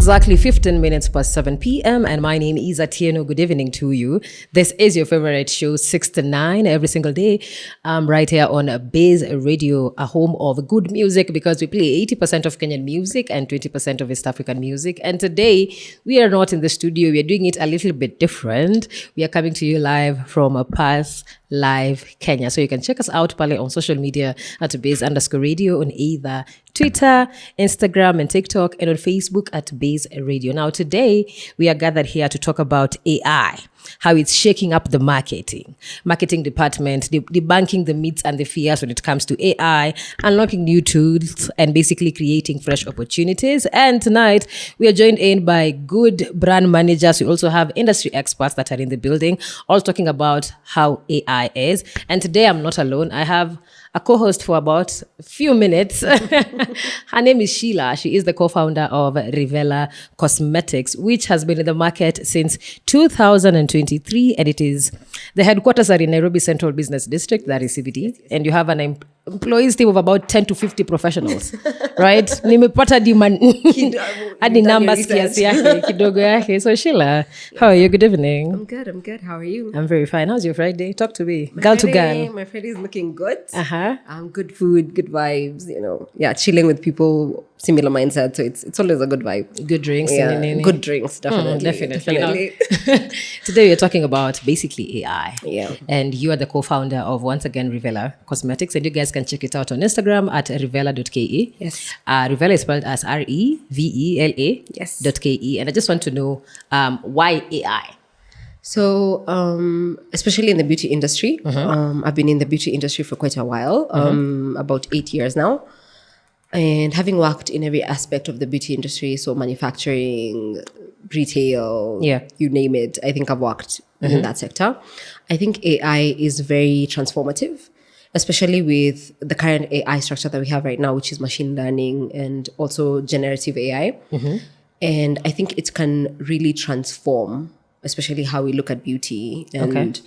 exactly 15 minutes past 7 p.m. and my name is Atieno. Good evening to you. This is your favorite show, 6 to 9, every single day, right here on Baze Radio, a home of good music, because we play 80% of Kenyan music and 20% of East African music. And today, we are not in the studio. We are doing it a little bit different. We are coming to you live from a Pass Live Kenya. So you can check us out pale on social media at Baze_radio on either Twitter, Instagram, and TikTok, and on Facebook at Baze Radio. Now, today we are gathered here to talk about AI, how it's shaking up the marketing department, debunking the myths and the fears when it comes to AI, unlocking new tools, and basically creating fresh opportunities. And tonight we are joined in by good brand managers. We also have industry experts that are in the building, all talking about how AI is. And today I'm not alone. I have a co-host for about a few minutes. Her name is Sheila. She is the co-founder of Rivella Cosmetics, which has been in the market since 2023, and it is the headquarters are in Nairobi Central Business District, that is CBD, yes. And you have an employees team of about 10 to 50 professionals, right? Nimepata hadi numbers kiasi yake kidogo yake. So Sheila, how are you? Good evening. I'm good. How are you? I'm very fine. How's your Friday? Talk to me. My Girl to girl. My Friday is looking good. Uh-huh. Good food, good vibes, Yeah, chilling with people, similar mindset. So it's always a good vibe. Good drinks. Yeah, good drinks, definitely. Definitely. Today we're talking about basically AI. Yeah. And you are the co-founder of, once again, Rivella Cosmetics. And you guys can check it out on Instagram at rivella.ke. Yes. Rivella is spelled as REVELA. Yes. .ke. And I just want to know why AI? So, especially in the beauty industry, I've been in the beauty industry for quite a while, about 8 years now. And having worked in every aspect of the beauty industry, so manufacturing, retail, you name it, I think I've worked in that sector. I think AI is very transformative, especially with the current AI structure that we have right now, which is machine learning and also generative AI. And I think it can really transform, especially how we look at beauty and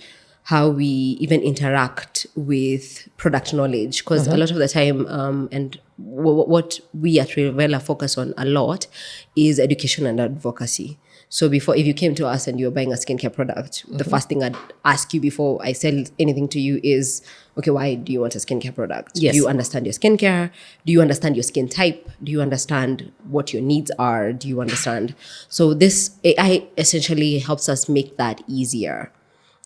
how we even interact with product knowledge. Because a lot of the time, and what we at Rivella focus on a lot is education and advocacy. So before, if you came to us and you were buying a skincare product, the first thing I'd ask you before I sell anything to you is, okay, why do you want a skincare product? Yes. Do you understand your skincare? Do you understand your skin type? Do you understand what your needs are? Do you understand? So this AI essentially helps us make that easier.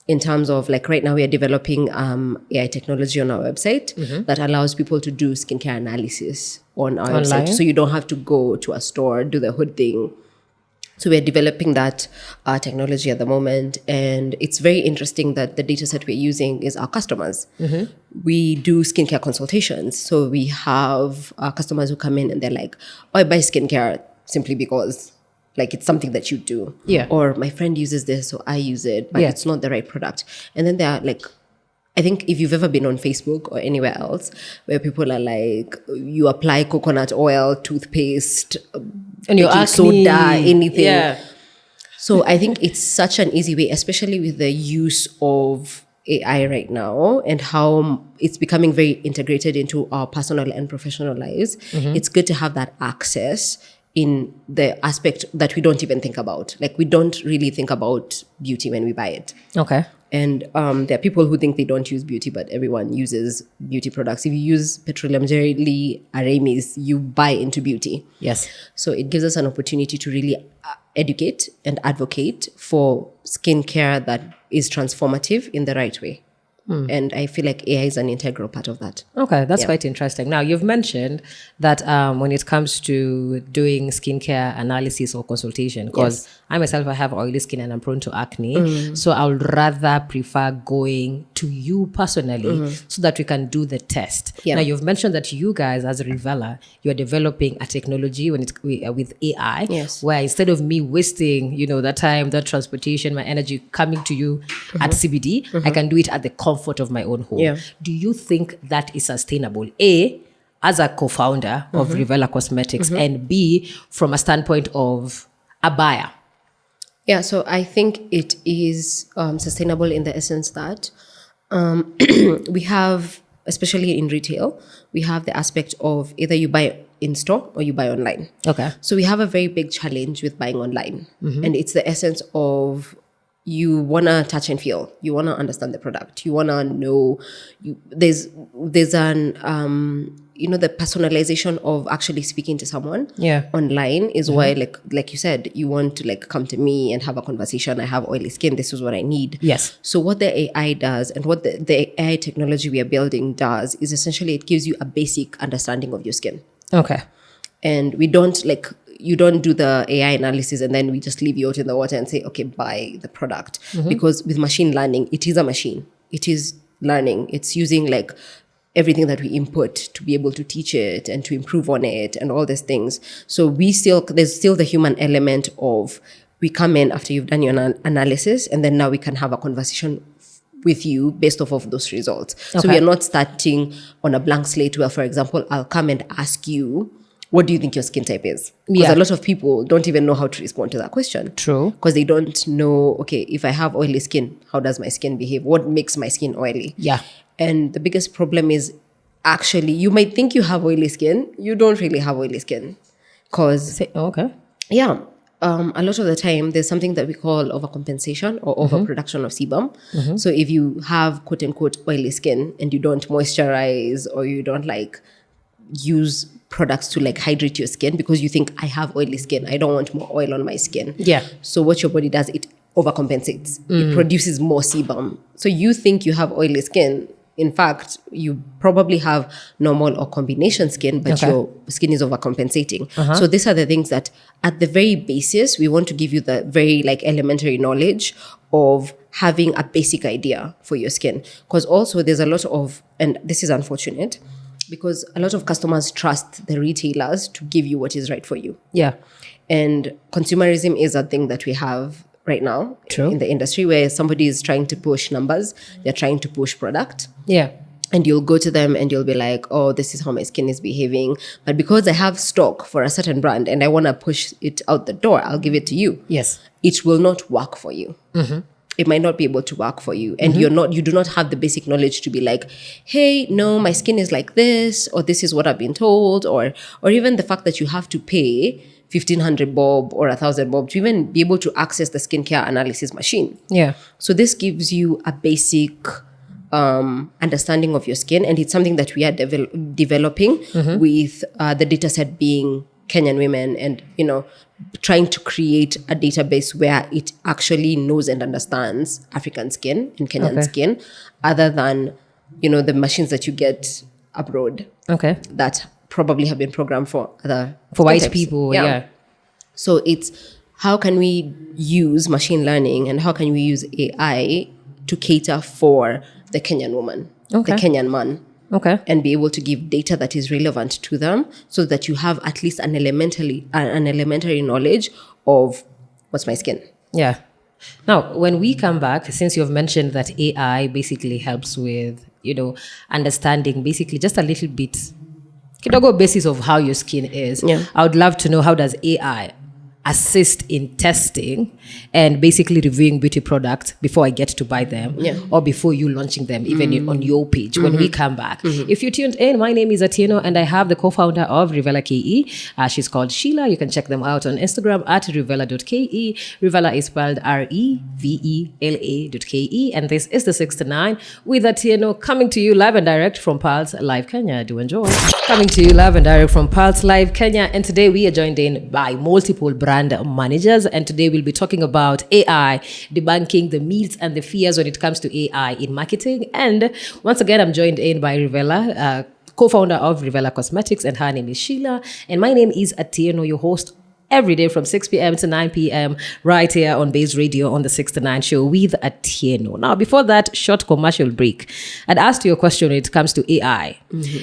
In terms of, like, right now we are developing AI technology on our website that allows people to do skincare analysis on our website. So you don't have to go to a store, do the hood thing. So we're developing that technology at the moment. And it's very interesting that the data set we're using is our customers. We do skincare consultations. So we have customers who come in and they're like, oh, I buy skincare simply because it's something that you do. Yeah. Or my friend uses this, so I use it, but it's not the right product. And then they're like, I think if you've ever been on Facebook or anywhere else where people are like, you apply coconut oil, toothpaste, and your acne, soda, anything. Yeah. So I think it's such an easy way, especially with the use of AI right now and how it's becoming very integrated into our personal and professional lives. It's good to have that access in the aspect that we don't even think about. Like, we don't really think about beauty when we buy it. Okay. And there are people who think they don't use beauty, but everyone uses beauty products. If you use petroleum jelly, Aramis, you buy into beauty. Yes. So it gives us an opportunity to really educate and advocate for skincare that is transformative in the right way. And I feel like AI is an integral part of that. Okay, that's quite interesting. Now, you've mentioned that when it comes to doing skincare analysis or consultation, because I myself, I have oily skin and I'm prone to acne. So I would rather prefer going to you personally so that we can do the test. Now, you've mentioned that you guys, as Rivella, you're developing a technology with AI, where instead of me wasting, the time, the transportation, my energy coming to you at CBD, I can do it at the comfort of my own home. Do you think that is sustainable? A, as a co-founder of Rivella Cosmetics, and B, from a standpoint of a buyer? Yeah, so I think it is sustainable in the essence that we have, especially in retail, we have the aspect of either you buy in store or you buy online. Okay. So we have a very big challenge with buying online. And it's the essence of you want to touch and feel. You want to understand the product. You want to know. There's an the personalization of actually speaking to someone online is why, like you said, you want to like come to me and have a conversation. I have oily skin. This is what I need. Yes. So what the AI does and what the AI technology we are building does is essentially it gives you a basic understanding of your skin. Okay. And we don't you don't do the AI analysis and then we just leave you out in the water and say, okay, buy the product. Because with machine learning, it is a machine. It is learning. It's using like everything that we input to be able to teach it and to improve on it and all these things. So there's still the human element of we come in after you've done your analysis and then now we can have a conversation with you based off of those results. Okay. So we are not starting on a blank slate where, for example, I'll come and ask you, what do you think your skin type is? Because a lot of people don't even know how to respond to that question. True. Because they don't know, okay, if I have oily skin, how does my skin behave? What makes my skin oily? Yeah. And the biggest problem is actually, you might think you have oily skin. You don't really have oily skin. Because, a lot of the time, there's something that we call overcompensation or overproduction of sebum. So if you have quote unquote oily skin and you don't moisturize or you don't like use products to like hydrate your skin because you think I have oily skin, I don't want more oil on my skin. Yeah. So what your body does, it overcompensates. It produces more sebum. So you think you have oily skin. In fact, you probably have normal or combination skin, but your skin is overcompensating. So these are the things that at the very basis, we want to give you the very like elementary knowledge of having a basic idea for your skin. Because also there's a lot of, and this is unfortunate, because a lot of customers trust the retailers to give you what is right for you. Yeah. And consumerism is a thing that we have right now in the industry where somebody is trying to push numbers, they're trying to push product. Yeah. And you'll go to them and you'll be like, oh, this is how my skin is behaving. But because I have stock for a certain brand and I want to push it out the door, I'll give it to you. Yes. It will not work for you. It might not be able to work for you. And you do not have the basic knowledge to be like, hey, no, my skin is like this, or this is what I've been told, or even the fact that you have to pay 1,500 bob or 1,000 bob to even be able to access the skincare analysis machine. Yeah. So this gives you a basic understanding of your skin. And it's something that we are developing with the data set being Kenyan women and, trying to create a database where it actually knows and understands African skin and Kenyan skin other than, the machines that you get abroad. Okay. That probably have been programmed for white types. People. Yeah. So it's how can we use machine learning and how can we use AI to cater for the Kenyan woman, the Kenyan man. And be able to give data that is relevant to them so that you have at least an elementary knowledge of what's my skin. Yeah. Now, when we come back, since you've mentioned that AI basically helps with, understanding basically just a little bit, kidogo basis of how your skin is. Yeah. I would love to know, how does AI assist in testing and basically reviewing beauty products before I get to buy them or before you launching them, even on your page when we come back. If you tuned in, my name is Atieno and I have the co-founder of Revela KE. She's called Sheila. You can check them out on Instagram at revela.ke. Revela is spelled REVELA.ke. And this is the 6 to 9 with Atieno, coming to you live and direct from Pulse Live Kenya. Do enjoy. Coming to you live and direct from Pulse Live Kenya. And today we are joined in by multiple brand managers, and today we'll be talking about AI, debunking the myths and the fears when it comes to AI in marketing. And once again, I'm joined in by Revela, co-founder of Revela Cosmetics, and her name is Sheila. And my name is Atieno, your host every day from 6 p.m. to 9 p.m. right here on Baze Radio on the 6 to 9 show with Atieno. Now, before that short commercial break, I'd asked you a question when it comes to AI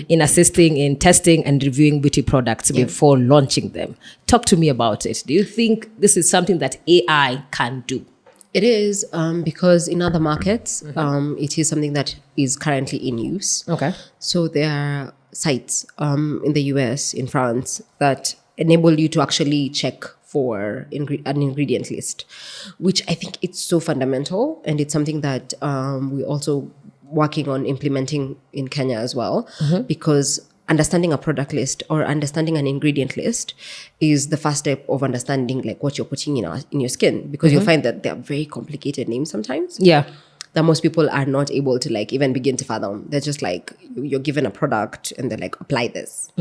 in assisting in testing and reviewing beauty products before launching them. Talk to me about it. Do you think this is something that AI can do? It is because in other markets, it is something that is currently in use. Okay. So there are sites in the US, in France, that enable you to actually check for an ingredient list, which I think it's so fundamental. And it's something that we're also working on implementing in Kenya as well, because understanding a product list or understanding an ingredient list is the first step of understanding like what you're putting in your skin, because you'll find that they're very complicated names sometimes. Yeah. That most people are not able to like even begin to fathom. They're just like, you're given a product and they're like, apply this.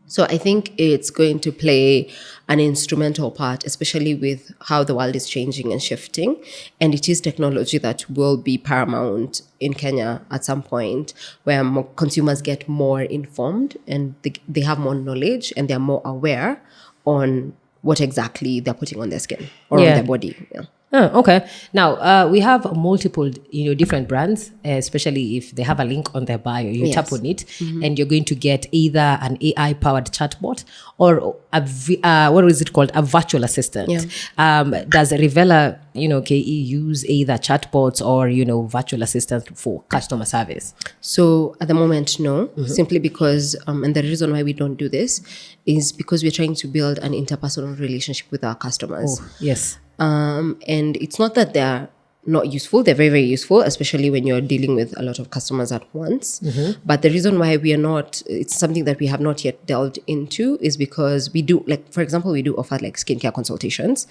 So I think it's going to play an instrumental part, especially with how the world is changing and shifting. And it is technology that will be paramount in Kenya at some point, where consumers get more informed and they have more knowledge and they're more aware on what exactly they're putting on their skin or on their body. Yeah. Oh, okay. Now, we have multiple, different brands, especially if they have a link on their bio. You tap on it, and you're going to get either an AI-powered chatbot or what is it called? A virtual assistant. Yeah. Does Rivella, KE use either chatbots or, virtual assistants for customer service? So at the moment, no, simply because, and the reason why we don't do this is because we're trying to build an interpersonal relationship with our customers. Oh, yes. And it's not that they're not useful. They're very, very useful, especially when you're dealing with a lot of customers at once. But the reason why it's something that we have not yet delved into is because we do, like, for example, we do offer like skincare consultations,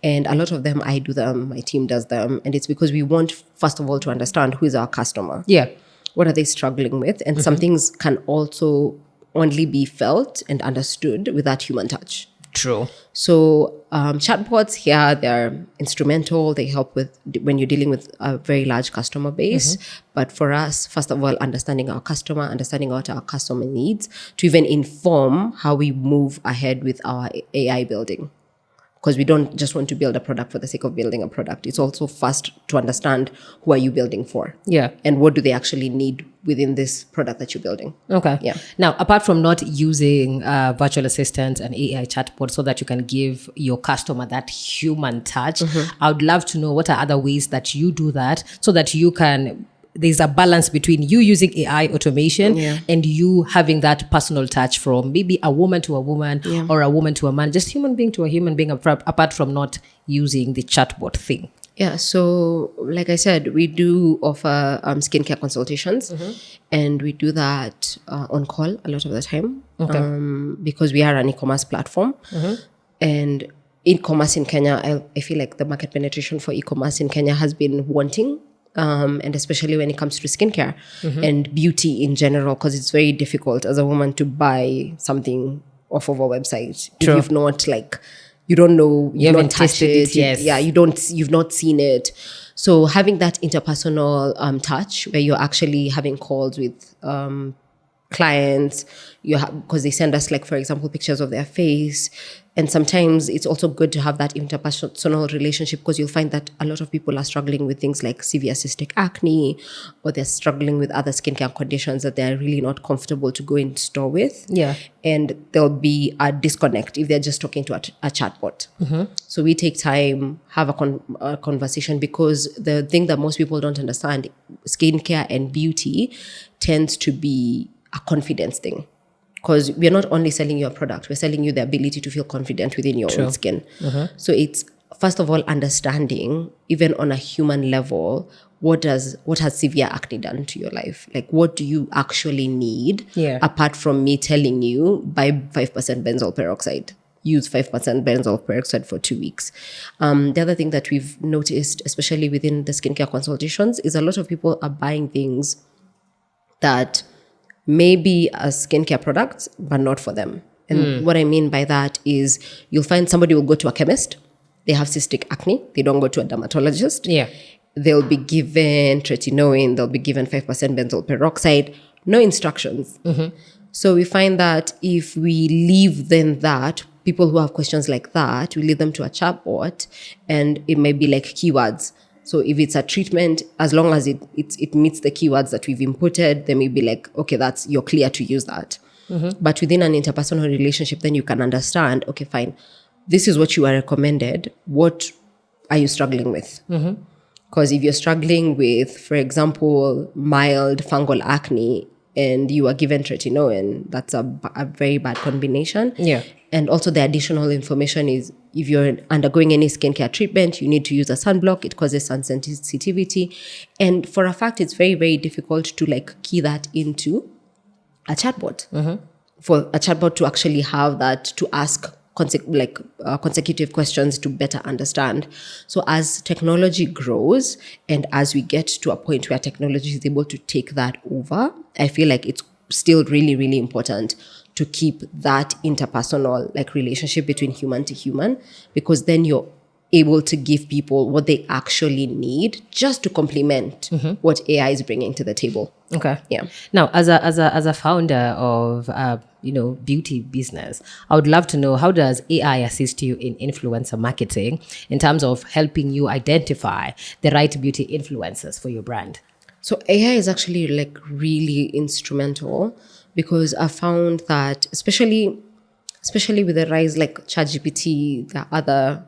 and a lot of them, I do them, my team does them. And it's because we want, first of all, to understand who is our customer. Yeah. What are they struggling with? And some things can also only be felt and understood with that human touch. True. So chatbots here, they're instrumental. They help with when you're dealing with a very large customer base. But for us, first of all, understanding our customer, understanding what our customer needs to even inform how we move ahead with our AI building. Because we don't just want to build a product for the sake of building a product. It's also first to understand who are you building for. Yeah. And what do they actually need within this product that you're building. Okay. Yeah. Now, apart from not using virtual assistants and AI chatbots so that you can give your customer that human touch, I would love to know what are other ways that you do that so that you can... There's a balance between you using AI automation and you having that personal touch from maybe a woman to a woman or a woman to a man, just human being to a human being, apart from not using the chatbot thing. Yeah, so like I said, we do offer skincare consultations, and we do that on call a lot of the time because we are an e-commerce platform. And e-commerce in Kenya, I feel like the market penetration for e-commerce in Kenya has been wanting. And especially when it comes to skincare and beauty in general, because it's very difficult as a woman to buy something off of a website. True. If you've not you don't know, you've not touched it. Yes. You've not seen it. So having that interpersonal touch where you're actually having calls with clients, because they send us, like, for example, pictures of their face. And sometimes it's also good to have that interpersonal relationship, because you'll find that a lot of people are struggling with things like severe cystic acne, or they're struggling with other skincare conditions that they're really not comfortable to go in store with. Yeah. And there'll be a disconnect if they're just talking to a chatbot. So we take time, have a conversation, because the thing that most people don't understand, skincare and beauty tends to be a confidence thing. Because we're not only selling you a product, we're selling you the ability to feel confident within your own skin. So it's, first of all, understanding, even on a human level, what has severe acne done to your life? Like, what do you actually need, apart from me telling you, buy 5% benzoyl peroxide? Use 5% benzoyl peroxide for 2 weeks. The other thing that we've noticed, especially within the skincare consultations, is a lot of people are buying things that maybe as skincare products, but not for them. And what I mean by that is, you'll find somebody will go to a chemist, they have cystic acne, they don't go to a dermatologist. Yeah. They'll be given tretinoin, they'll be given 5% benzoyl peroxide, no instructions. So we find that if we leave them that, people who have questions like that, we lead them to a chatbot, and it may be like keywords. So if it's a treatment, as long as it meets the keywords that we've inputted, then we'll be like, okay, you're clear to use that. But within an interpersonal relationship, then you can understand, okay, fine, this is what you are recommended. What are you struggling with? Because if you're struggling with, for example, mild fungal acne, and you are given tretinoin, that's a very bad combination. Yeah. And also the additional information is, if you're undergoing any skincare treatment, you need to use a sunblock. It causes sun sensitivity. And for a fact, it's very, very difficult to key that into a chatbot. For a chatbot to actually have that, to ask consecutive questions to better understand. So as technology grows and as we get to a point where technology is able to take that over, I feel like it's still really, really important to keep that interpersonal like relationship between human to human, because then you're able to give people what they actually need just to complement what AI is bringing to the table. Okay. Yeah. Now, as a founder of beauty business, I would love to know, how does AI assist you in influencer marketing in terms of helping you identify the right beauty influencers for your brand? So AI is actually like really instrumental, because I found that especially with the rise like ChatGPT, the other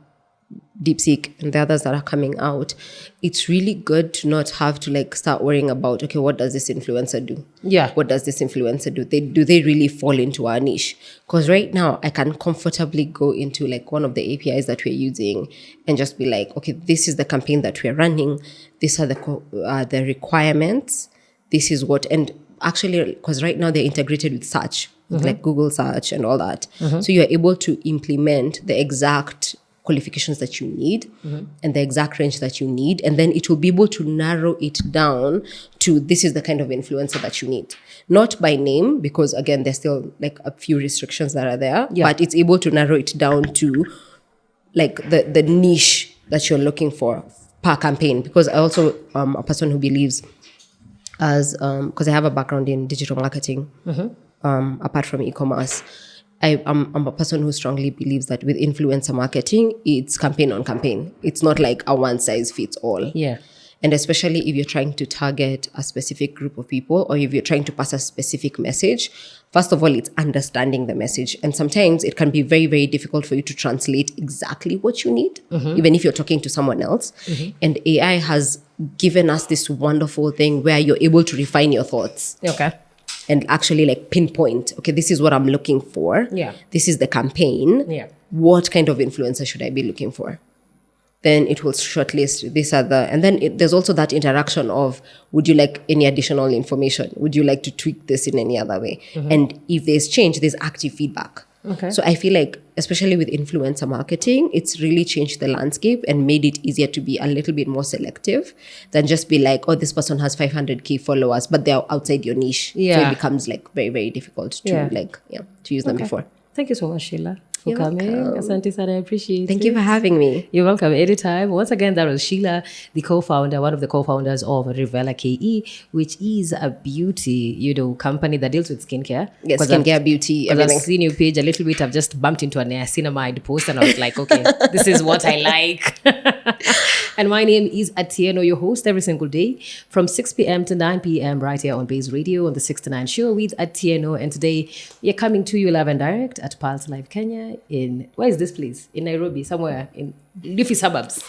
DeepSeek and the others that are coming out, it's really good to not have to like start worrying about, okay, what does this influencer do? Yeah. What does this influencer do? Do they really fall into our niche? Because right now I can comfortably go into like one of the APIs that we're using and just be like, okay, this is the campaign that we're running. These are the requirements. This is what, and actually, because right now they're integrated with search, with like Google search and all that. So you're able to implement the exact qualifications that you need and the exact range that you need, and then it will be able to narrow it down to, this is the kind of influencer that you need, not by name, because again there's still like a few restrictions that are there, but it's able to narrow it down to like the niche that you're looking for per campaign. Because I also a person who believes, as because I have a background in digital marketing, apart from e-commerce, I'm a person who strongly believes that with influencer marketing, it's campaign on campaign. It's not like a one size fits all. Yeah. And especially if you're trying to target a specific group of people, or if you're trying to pass a specific message, first of all, it's understanding the message. And sometimes it can be very, very difficult for you to translate exactly what you need, even if you're talking to someone else. And AI has given us this wonderful thing where you're able to refine your thoughts. Okay. And actually like pinpoint, okay, this is what I'm looking for. Yeah. This is the campaign. Yeah. What kind of influencer should I be looking for? Then it will shortlist, these are the, and then there's also that interaction of, would you like any additional information? Would you like to tweak this in any other way? And if there's change, there's active feedback. Okay. So I feel like, especially with influencer marketing, it's really changed the landscape and made it easier to be a little bit more selective than just be like, oh, this person has 500K followers, but they're outside your niche. Yeah. So it becomes like very, very difficult to to use them before. Thank you so much, Sheila, for You're coming. welcome. Asante sana, I appreciate Thank it. you for having me. You're welcome anytime. Once again, that was Sheila, the co-founder, one of the co-founders of Rivella KE, which is a beauty, company that deals with skincare. Yes, skincare, beauty, Because I've everything. seen your page a little bit. I've just bumped into a niacinamide post and I was like, okay, this is what I like. And my name is Atieno, your host every single day from 6 p.m. to 9 p.m. right here on Baze Radio on the 6 to 9 show with Atieno. And today we're coming to you live and direct at Pulse Live Kenya where is this place? In Nairobi, somewhere in leafy suburbs.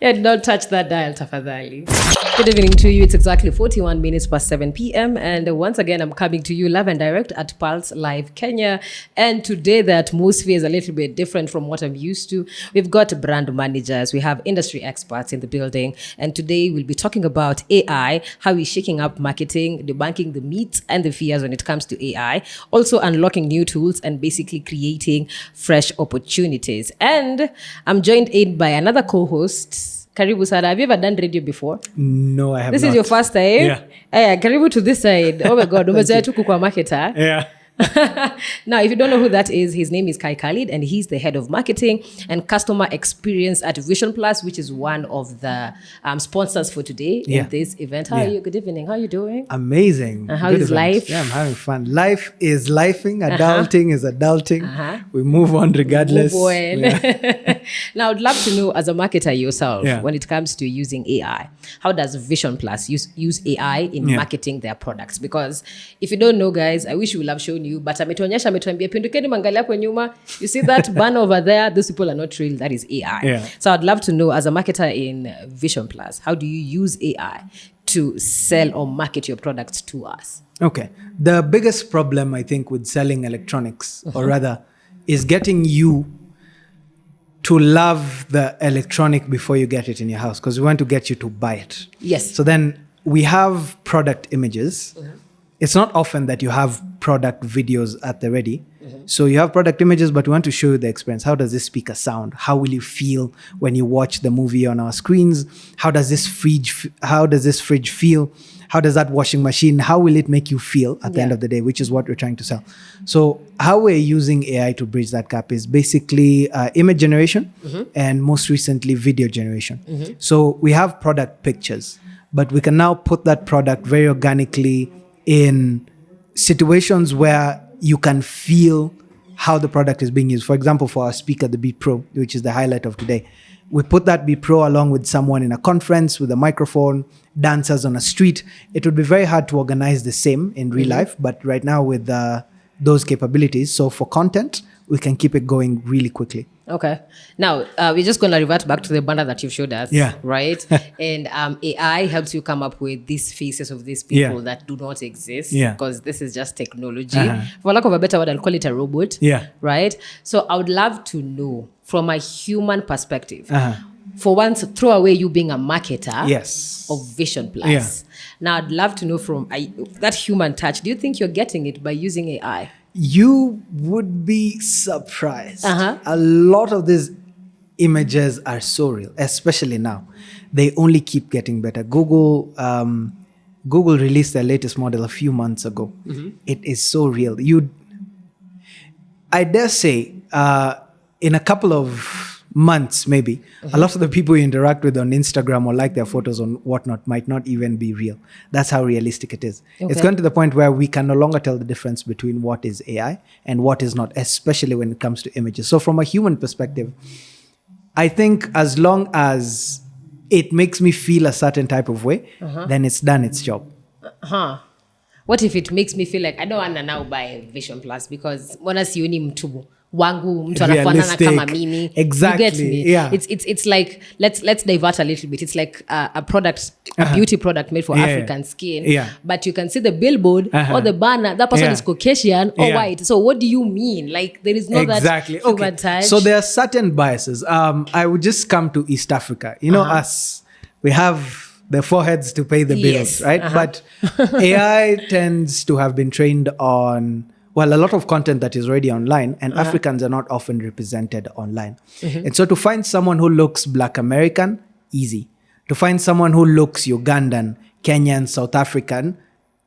Yeah, don't touch that dial, tafadhali. Good evening to you. It's exactly 41 minutes past 7 p.m. And once again, I'm coming to you live and direct at Pulse Live Kenya. And today, the atmosphere is a little bit different from what I'm used to. We've got brand managers. We have industry experts in the building. And today, we'll be talking about AI, how we're shaking up marketing, debunking the myths and the fears when it comes to AI, also unlocking new tools and basically creating fresh opportunities. And I'm joined in by another co-host, Karibu Sana. Have you ever done radio before? No, I have This not. is your first time? Yeah. Karibu to this side. Oh my God. Umezoea tu kukua marketer. Yeah. Now, if you don't know who that is, his name is Kai Khalid, and he's the head of marketing and customer experience at Vision Plus, which is one of the sponsors for today Yeah. in this event. How are you? Good evening. How are you doing? Amazing. how Good is event. life? Yeah, I'm having fun. Life is lifing. Adulting is adulting. We move on regardless. Move on. Yeah. Now, I'd love to know, as a marketer yourself, Yeah. when it comes to using AI, how does Vision Plus use AI in marketing their products? Because if you don't know, guys, I wish we would have shown you, but ametuambia pindukeni mangalia kwa nyuma. You see that banner over there? Those people are not real. That is AI. Yeah. So I'd love to know, as a marketer in Vision Plus, how do you use AI to sell or market your products to us? Okay. The biggest problem, I think, with selling electronics, or rather, is getting you to love the electronic before you get it in your house, because we want to get you to buy it. Yes. So then we have product images it's not often that you have product videos at the ready. So you have product images, but we want to show you the experience. How does this speaker sound? How will you feel when you watch the movie on our screens? How does this fridge feel? How does that washing machine, how will it make you feel at the end of the day, which is what we're trying to sell. So how we're using AI to bridge that gap is basically image generation and most recently video generation. So we have product pictures, but we can now put that product very organically in situations where you can feel how the product is being used. For example, for our speaker, the Beat Pro, which is the highlight of today, we put that Beat Pro along with someone in a conference with a microphone, dancers on a street. It would be very hard to organize the same in real life, but right now with those capabilities, so for content, we can keep it going really quickly. Okay. Now, we're just going to revert back to the banner that you've showed us. Yeah. Right? And AI helps you come up with these faces of these people that do not exist. Yeah. Because this is just technology. For lack of a better word, I'll call it a robot. Yeah. Right? So I would love to know from a human perspective, for once, throw away you being a marketer of Vision Plus. Yeah. Now, I'd love to know from that human touch, do you think you're getting it by using AI? You would be surprised. A lot of these images are so real, especially now. They only keep getting better. Google released their latest model a few months ago. It is so real. I dare say, in a couple of months, maybe, a lot of the people you interact with on Instagram or like their photos on whatnot might not even be real. That's how realistic it is. It's gone to the point where we can no longer tell the difference between what is AI and what is not, especially when it comes to images. So from a human perspective, I think as long as it makes me feel a certain type of way, then it's done its job. What if it makes me feel like I don't want to now buy Vision Plus because mbona sioni mtu wangu mtu anafanana kama mimi. Exactly. You get me? Yeah. It's like let's divert a little bit. It's like a product, a beauty product made for African skin. Yeah. But you can see the billboard or the banner. That person is Caucasian or white. So what do you mean? Like there is no that human touch. So there are certain biases. I would just come to East Africa. You know us. We have the foreheads to pay the bills, right? But AI tends to have been trained on, well, a lot of content that is already online, and Africans are not often represented online. And so to find someone who looks Black American, easy. To find someone who looks Ugandan, Kenyan, South African,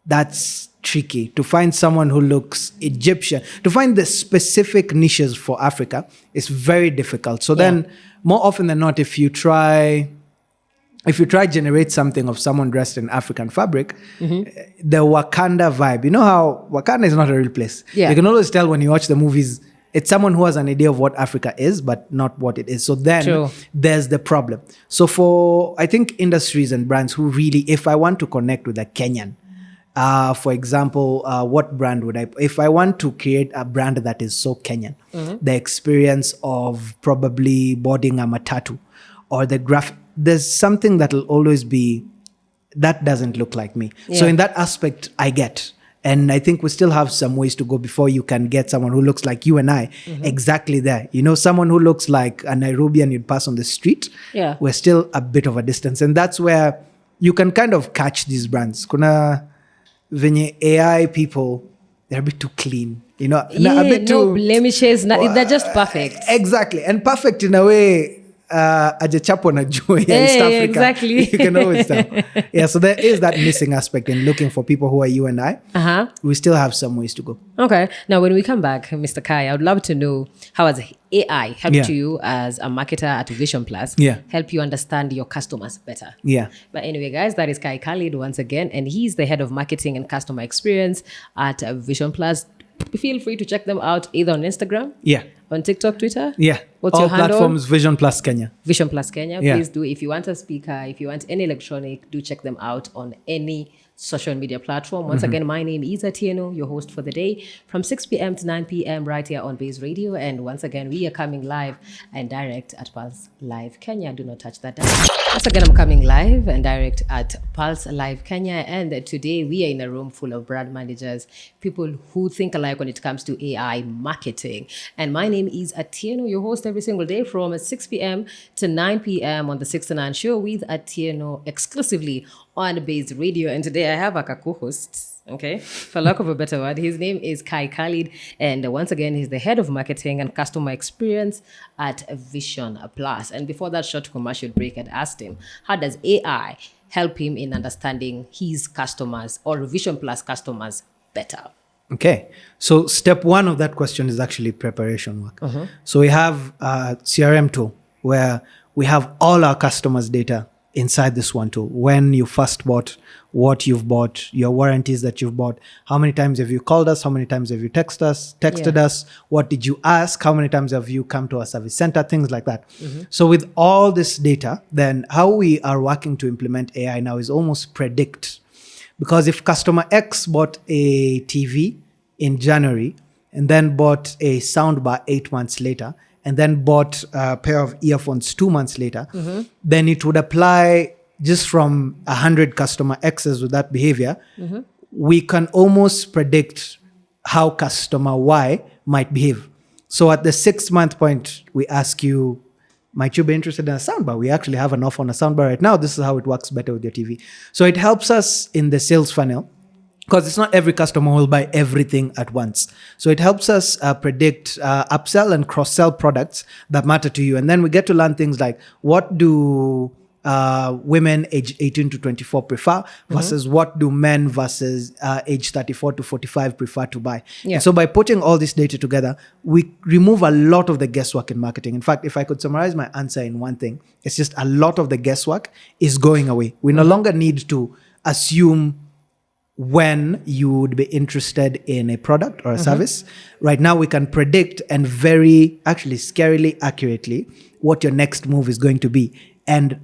that's tricky. To find someone who looks Egyptian, to find the specific niches for Africa is very difficult. So then, more often than not, if you try generate something of someone dressed in African fabric, the Wakanda vibe, you know how Wakanda is not a real place. Yeah. You can always tell when you watch the movies, it's someone who has an idea of what Africa is, but not what it is. So then there's the problem. So for, I think, industries and brands who really, if I want to connect with a Kenyan, for example, what brand would if I want to create a brand that is so Kenyan, the experience of probably boarding a matatu or the graphic, there's something that will always be, that doesn't look like me. So in that aspect, I get. And I think we still have some ways to go before you can get someone who looks like you and I exactly there. You know, someone who looks like a Nairobian you'd pass on the street. Yeah. We're still a bit of a distance. And that's where you can kind of catch these brands. Kuna venye AI people, they're a bit too clean. You know, a bit no too blemishes. They're just perfect. Exactly. And perfect in a way, ajachapo na jua ya East Africa. Exactly. You can always tell. Yeah, so there is that missing aspect in looking for people who are you and I. We still have some ways to go. Okay. Now, when we come back, Mr. Kai, I would love to know how has AI helped you as a marketer at Vision Plus help you understand your customers better. Yeah. But anyway, guys, that is Kai Khalid once again, and he's the head of marketing and customer experience at Vision Plus. Feel free to check them out either on Instagram. Yeah. On TikTok, Twitter? Yeah. What's your handle? All platforms, Vision Plus Kenya. Vision Plus Kenya. Yeah. Please do. If you want a speaker, if you want any electronic, do check them out on any social media platform. Once again, my name is Atieno, your host for the day, from 6 p.m. to 9 p.m. right here on Baze Radio. And once again, we are coming live and direct at Pulse Live Kenya. Do not touch that down. Once again, I'm coming live and direct at Pulse Live Kenya. And today we are in a room full of brand managers, people who think alike when it comes to AI marketing. And my name is Atieno, your host every single day from 6 p.m. to 9 p.m. on the 6 to 9 show with Atieno exclusively on Baze Radio. And today I have a co-host, okay, for lack of a better word. His name is Kai Khalid. And once again, he's the head of marketing and customer experience at Vision Plus. And before that short commercial break, I'd asked him, how does AI help him in understanding his customers or Vision Plus customers better? Okay. So step one of that question is actually preparation work. So we have a CRM tool where we have all our customers' data inside this one tool. When you first bought, what you've bought, your warranties that you've bought, how many times have you called us, how many times have you texted us, what did you ask, how many times have you come to our service center, things like that. So with all this data, then how we are working to implement AI now is almost predict. Because if customer X bought a TV in January and then bought a soundbar 8 months later, and then bought a pair of earphones 2 months later, then it would apply just from 100 customer X's with that behavior. We can almost predict how customer Y might behave. So at the 6 month point, we ask you, might you be interested in a soundbar? We actually have an offer on a soundbar right now. This is how it works better with your TV. So it helps us in the sales funnel, because it's not every customer will buy everything at once. So it helps us predict upsell and cross-sell products that matter to you. And then we get to learn things like, what do women age 18 to 24 prefer versus what do men versus age 34 to 45 prefer to buy. Yeah. And so by putting all this data together, we remove a lot of the guesswork in marketing. In fact, if I could summarize my answer in one thing, it's just a lot of the guesswork is going away. We no longer need to assume when you would be interested in a product or a service. Right now, we can predict and very, actually scarily accurately what your next move is going to be. And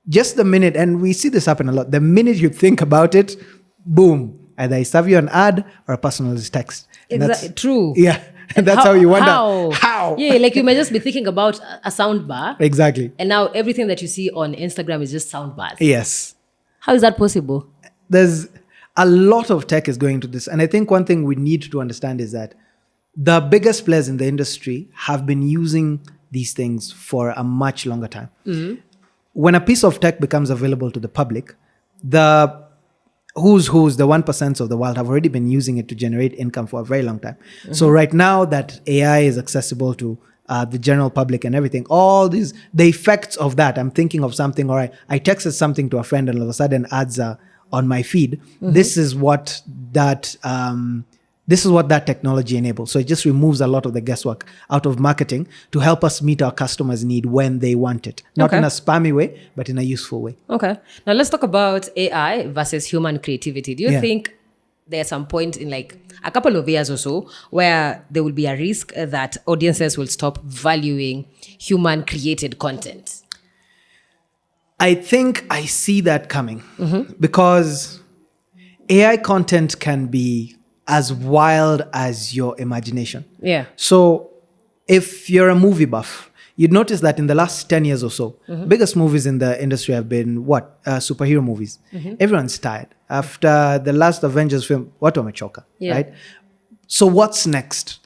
just the minute, and we see this happen a lot, the minute you think about it, boom, either I serve you an ad or a personalized text. And Exactly. True. Yeah. And that's how you wonder. How? Yeah, like you may just be thinking about a sound bar. Exactly. And now everything that you see on Instagram is just sound bars. Yes. How is that possible? There's a lot of tech is going into this. And I think one thing we need to understand is that the biggest players in the industry have been using these things for a much longer time. When a piece of tech becomes available to the public, the who's the 1% of the world have already been using it to generate income for a very long time. So right now that AI is accessible to the general public and everything, all these, the effects of that, I'm thinking of something, or I texted something to a friend and all of a sudden ads are on my feed. This is what that technology enables. So it just removes a lot of the guesswork out of marketing to help us meet our customers' need when they want it. Not in a spammy way, but in a useful way. Okay. Now let's talk about AI versus human creativity. Do you Yeah. think there's some point in like a couple of years or so where there will be a risk that audiences will stop valuing human created content? I think I see that coming because AI content can be as wild as your imagination. Yeah. So if you're a movie buff, you'd notice that in the last 10 years or so, biggest movies in the industry have been superhero movies. Everyone's tired. After the last Avengers film, what wamechoka, right? So what's next?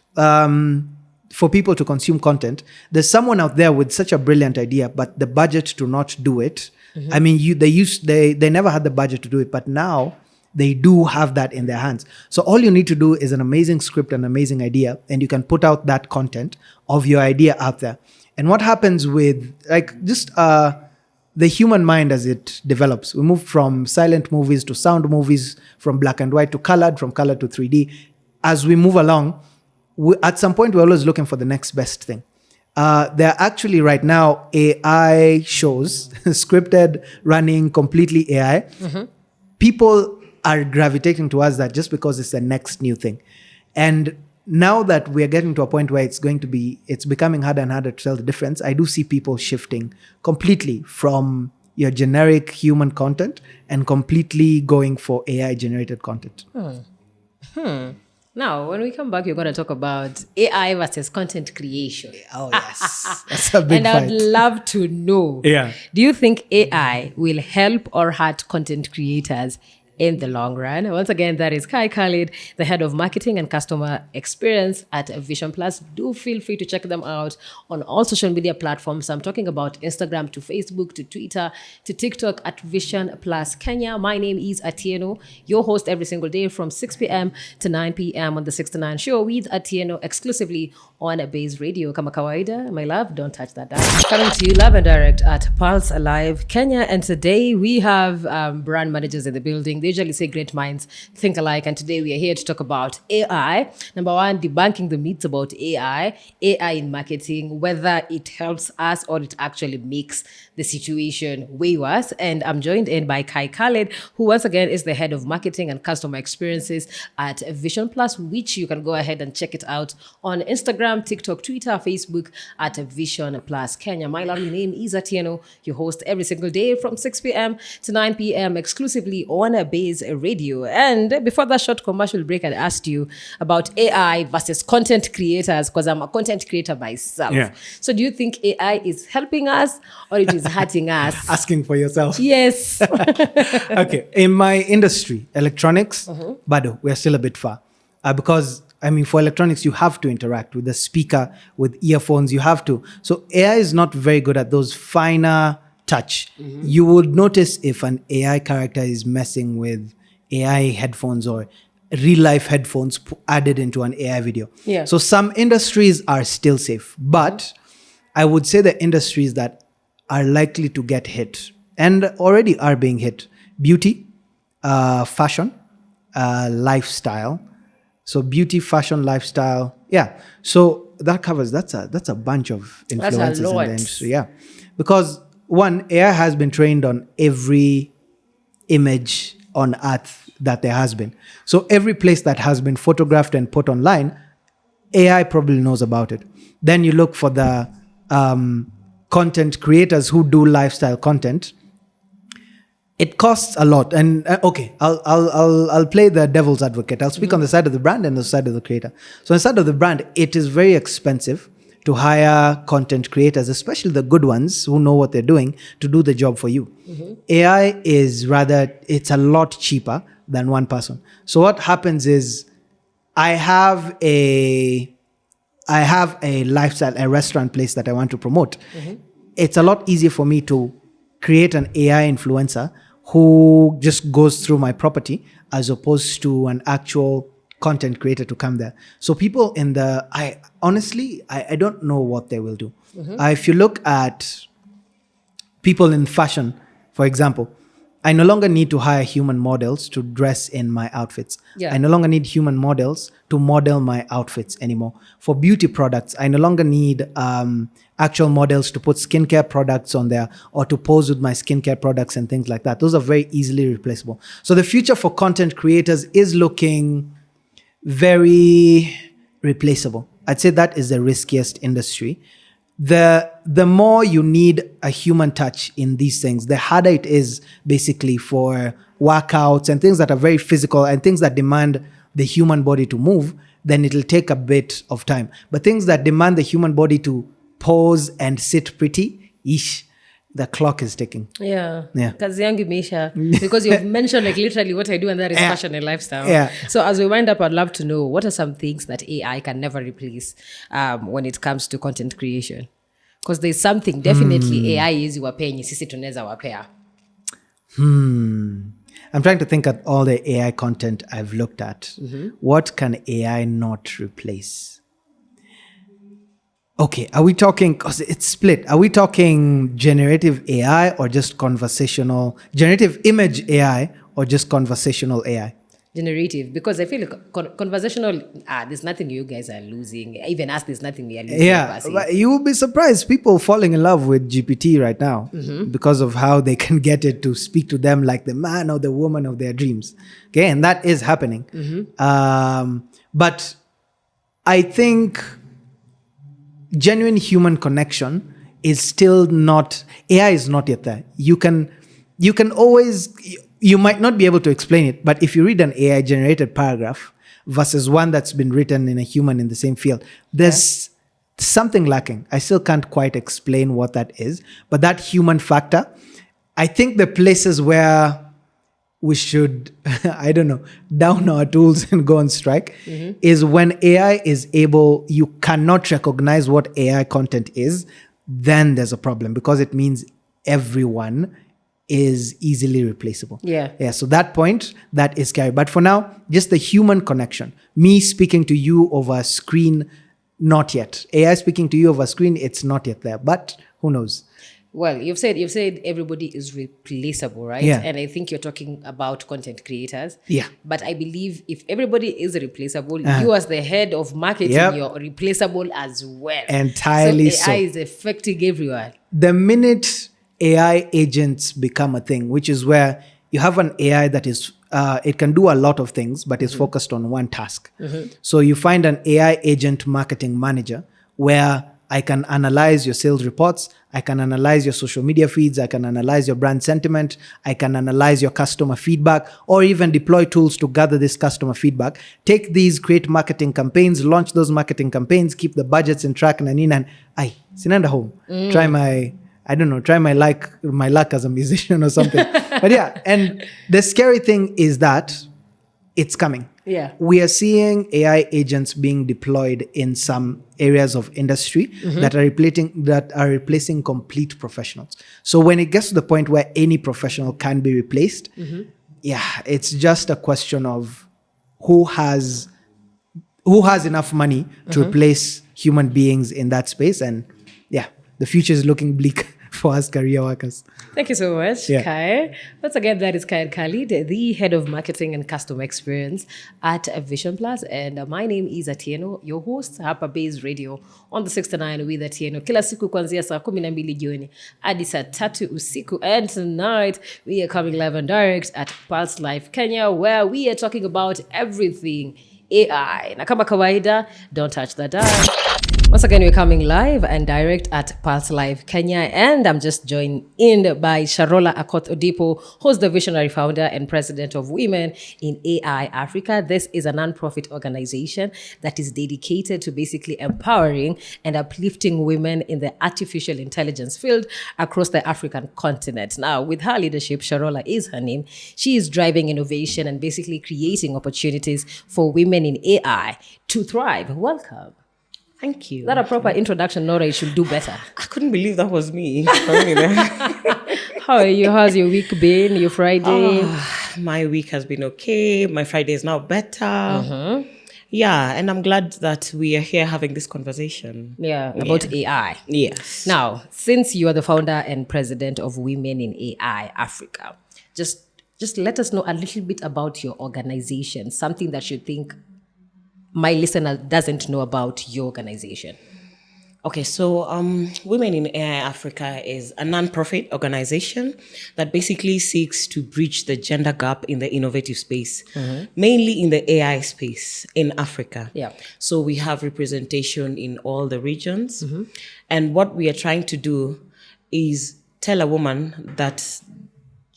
For people to consume content, there's someone out there with such a brilliant idea, but the budget to not do it. I mean, they never had the budget to do it, but now they do have that in their hands. So all you need to do is an amazing script, an amazing idea, and you can put out that content of your idea out there. And what happens with the human mind as it develops, we move from silent movies to sound movies, from black and white to colored, from color to 3D. As we move along, at some point, we're always looking for the next best thing. There are actually right now AI shows, scripted, running completely AI. People are gravitating towards that just because it's the next new thing. And now that we are getting to a point where it's becoming harder and harder to tell the difference, I do see people shifting completely from your generic human content and completely going for AI generated content. Now, when we come back, you're going to talk about AI versus content creation. Oh, yes. That's a big And fight. I'd love to know, Yeah. do you think AI will help or hurt content creators in the long run. Once again, that is Kai Khalid, the head of marketing and customer experience at Vision Plus. Do feel free to check them out on all social media platforms. I'm talking about Instagram to Facebook to Twitter to TikTok at Vision Plus Kenya. My name is Atieno, your host every single day from 6 p.m. to 9 p.m. on the 6 to 9 show with Atieno exclusively on Baze Radio. Kama kawaida, my love, don't touch that down. Coming to you live and direct at Pulse Alive Kenya. And today we have brand managers in the building. They usually say great minds think alike. And today we are here to talk about AI. Number one, debunking the myths about AI in marketing, whether it helps us or it actually makes the situation way worse. And I'm joined in by Kai Khalid, who once again is the head of marketing and customer experiences at Vision Plus, which you can go ahead and check it out on Instagram, TikTok, Twitter, Facebook at Vision Plus Kenya. My lovely name is Atieno, your host every single day from 6 p.m. to 9 p.m. exclusively on Baze Radio. And before that short commercial break, I asked you about AI versus content creators, because I'm a content creator myself. Yeah. So do you think AI is helping us or it is hurting us? Asking for yourself. Yes. Okay. In my industry, electronics, Bado, we're still a bit far. Because, I mean, for electronics, you have to interact with the speaker, with earphones, you have to. So AI is not very good at those finer touch. You would notice if an AI character is messing with AI headphones or real life headphones added into an AI video. Yeah. So some industries are still safe, but I would say the industries that are likely to get hit and already are being hit: beauty, fashion, lifestyle. So beauty, fashion, lifestyle. Yeah. So that covers, that's a bunch of influences in the industry. Yeah. Because one, AI has been trained on every image on earth that there has been. So every place that has been photographed and put online, AI probably knows about it. Then you look for the content creators who do lifestyle content. It costs a lot, and okay, I'll play the devil's advocate. I'll speak on the side of the brand and the side of the creator. So on the side of the brand, it is very expensive to hire content creators, especially the good ones who know what they're doing, to do the job for you. AI is rather, it's a lot cheaper than one person. So what happens is, I have a lifestyle, a restaurant place that I want to promote. It's a lot easier for me to create an AI influencer who just goes through my property as opposed to an actual content creator to come there. So people I don't know what they will do. If you look at people in fashion, for example, I no longer need to hire human models to dress in my outfits. Yeah. I no longer need human models to model my outfits anymore. For beauty products, I no longer need actual models to put skincare products on there or to pose with my skincare products and things like that. Those are very easily replaceable. So the future for content creators is looking very replaceable. I'd say that is the riskiest industry. The more you need a human touch in these things, the harder it is basically for workouts and things that are very physical and things that demand the human body to move, then it'll take a bit of time. But things that demand the human body to pose and sit pretty, the clock is ticking. Yeah. Yeah. Kazi yangu imeisha. Because you've mentioned like literally what I do, and that is fashion and lifestyle. Yeah. So as we wind up, I'd love to know, what are some things that AI can never replace when it comes to content creation? Because there's something definitely AI is wapea, sisi tunaweza wapea. I'm trying to think of all the AI content I've looked at. What can AI not replace? Okay, are we talking, because it's split, are we talking generative AI or just generative image AI or just conversational AI? Generative, because I feel like conversational, there's nothing you guys are losing. Even us, there's nothing we are losing. Yeah, but you will be surprised. People falling in love with GPT right now because of how they can get it to speak to them like the man or the woman of their dreams. Okay, and that is happening. But I think genuine human connection is still not, AI is not yet there. You can always, you might not be able to explain it, but if you read an AI generated paragraph versus one that's been written in a human in the same field, there's something lacking. I still can't quite explain what that is, but that human factor, I think the places where we should, I don't know, down our tools and go on strike is when AI is able, you cannot recognize what AI content is, then there's a problem because it means everyone is easily replaceable. Yeah. So that point, that is scary. But for now, just the human connection, me speaking to you over a screen, not yet. AI speaking to you over a screen, it's not yet there. But who knows? Well, you've said everybody is replaceable, right? Yeah. And I think you're talking about content creators. Yeah. But I believe if everybody is replaceable, you as the head of marketing, Yep. you're replaceable as well. Entirely so. so. AI is affecting everyone. The minute AI agents become a thing, which is where you have an AI that is, it can do a lot of things, but is focused on one task. So you find an AI agent marketing manager where I can analyze your sales reports, I can analyze your social media feeds, I can analyze your brand sentiment, I can analyze your customer feedback, or even deploy tools to gather this customer feedback. Take these, create marketing campaigns, launch those marketing campaigns, keep the budgets in track, and sinanda home. Try my luck as a musician or something. But yeah, and the scary thing is that it's coming. Yeah. We are seeing AI agents being deployed in some areas of industry that are replacing complete professionals. So when it gets to the point where any professional can be replaced, it's just a question of who has enough money to replace human beings in that space. And the future is looking bleak for us career workers. Thank you so much, Kai. Once again, that is Kai Khalid, the head of marketing and customer experience at Vision Plus. And my name is Atieno, your host hapa Baze Radio on the 69 with Atieno. Kila siku kuanzia saa 12 jioni hadi saa 3 usiku. And tonight we are coming live and direct at Pulse Live Kenya, where we are talking about everything AI. Na kama kawaida, don't touch that dial. Once again, we're coming live and direct at Pulse Live Kenya, and I'm just joined in by Sharola Akoth Odipo, who's the visionary founder and president of Women in AI Africa. This is a non-profit organization that is dedicated to basically empowering and uplifting women in the artificial intelligence field across the African continent. Now, with her leadership, Sharola is her name, she is driving innovation and basically creating opportunities for women in AI to thrive. Welcome. Thank you. Is that a proper introduction, Nora? You should do better. I couldn't believe that was me. How are you? How's your week been? Your Friday? My week has been okay. My Friday is now better. Yeah, and I'm glad that we are here having this conversation. About AI. Yes. Now, since you are the founder and president of Women in AI Africa, just let us know a little bit about your organization, something that you think my listener doesn't know about your organization. Okay, so Women in AI Africa is a non-profit organization that basically seeks to bridge the gender gap in the innovative space, mainly in the AI space in Africa. Yeah. So we have representation in all the regions. And what we are trying to do is tell a woman that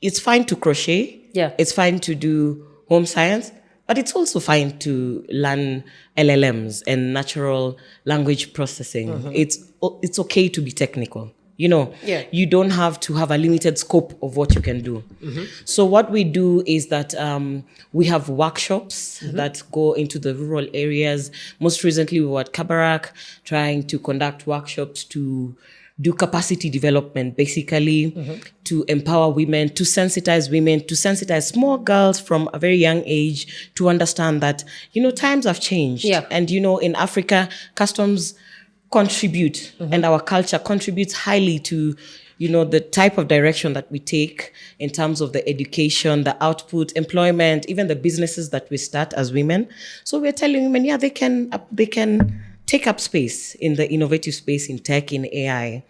it's fine to crochet. Yeah. It's fine to do home science. But it's also fine to learn LLMs and natural language processing. It's okay to be technical. You don't have to have a limited scope of what you can do. So what we do is that we have workshops that go into the rural areas. Most recently, we were at Kabarak trying to conduct workshops to do capacity development, basically to empower women, to sensitize small girls from a very young age to understand that, times have changed. Yeah. And, in Africa, customs contribute and our culture contributes highly to, the type of direction that we take in terms of the education, the output, employment, even the businesses that we start as women. So we're telling women, they can take up space in the innovative space in tech, in AI.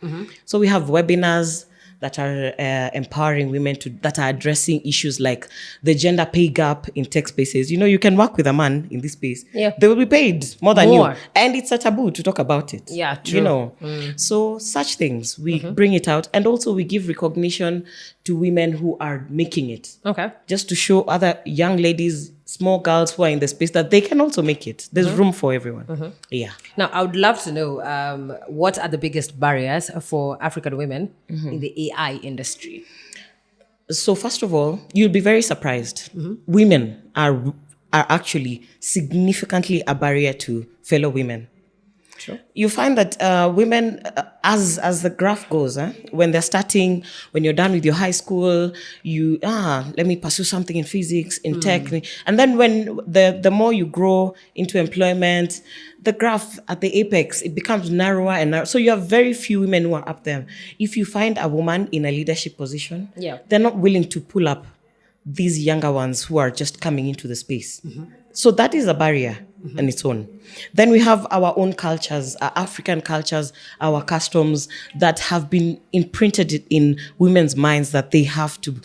So we have webinars that are empowering women that are addressing issues like the gender pay gap in tech spaces. You can work with a man in this space. Yeah. They will be paid more than More. you. And it's a taboo to talk about it. Yeah, true. So such things, we bring it out. And also we give recognition to women who are making it. Okay. Just to show other young ladies, small girls who are in the space that they can also make it. There's room for everyone. Yeah. Now, I would love to know what are the biggest barriers for African women in the AI industry? So first of all, you'll be very surprised. Women are actually significantly a barrier to fellow women. Sure. You find that women, as the graph goes, when they're starting, when you're done with your high school, let me pursue something in physics, in tech. And then when the more you grow into employment, the graph at the apex, it becomes narrower and narrower. So you have very few women who are up there. If you find a woman in a leadership position, they're not willing to pull up these younger ones who are just coming into the space. So that is a barrier on its own. Then we have our own cultures, our African cultures, our customs that have been imprinted in women's minds that they have to,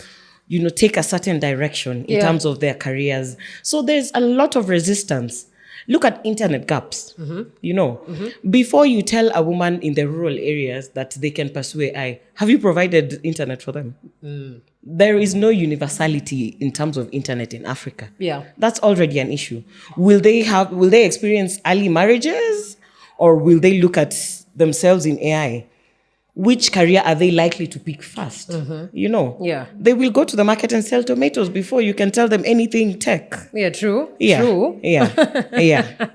take a certain direction in terms of their careers. So there's a lot of resistance. Look at internet gaps. Before you tell a woman in the rural areas that they can pursue AI, have you provided internet for them? There is no universality in terms of internet in Africa. Yeah. That's already an issue. Will they experience early marriages, or will they look at themselves in AI? Which career are they likely to pick first? Yeah. They will go to the market and sell tomatoes before you can tell them anything tech. Yeah, true. Yeah. True. Yeah.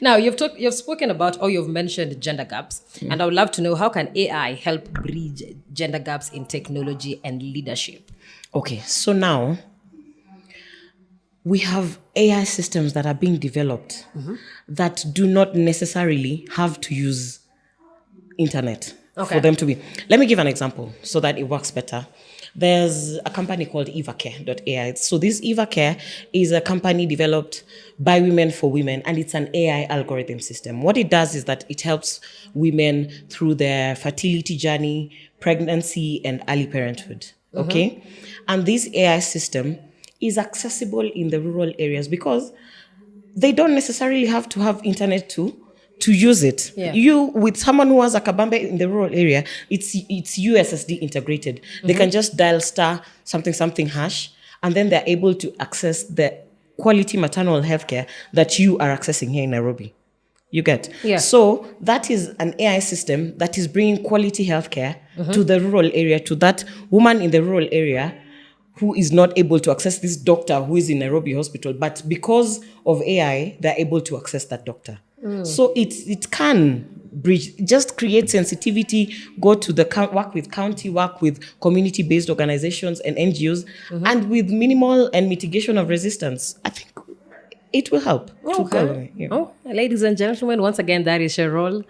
Now, you've spoken about, or you've mentioned gender gaps, and I would love to know, how can AI help bridge gender gaps in technology and leadership? Okay, so now we have AI systems that are being developed that do not necessarily have to use internet for them to be. Let me give an example so that it works better. There's a company called evacare.ai. So this evacare is a company developed by women for women, and it's an AI algorithm system. What it does is that it helps women through their fertility journey, pregnancy, and early parenthood. Okay? And this AI system is accessible in the rural areas because they don't necessarily have to have internet to use it. Yeah. You, with someone who has a kabambe in the rural area, it's USSD integrated. They can just dial star something hash, and then they're able to access the quality maternal healthcare that you are accessing here in Nairobi. You get? Yeah. So that is an AI system that is bringing quality healthcare to the rural area, to that woman in the rural area who is not able to access this doctor who is in Nairobi hospital, but because of AI, they're able to access that doctor. So it can bridge, just create sensitivity, go to the work with county, work with community-based organizations and NGOs, and with minimal and mitigation of resistance. I think it will help. To go, yeah. Oh, ladies and gentlemen, once again, that is Sharola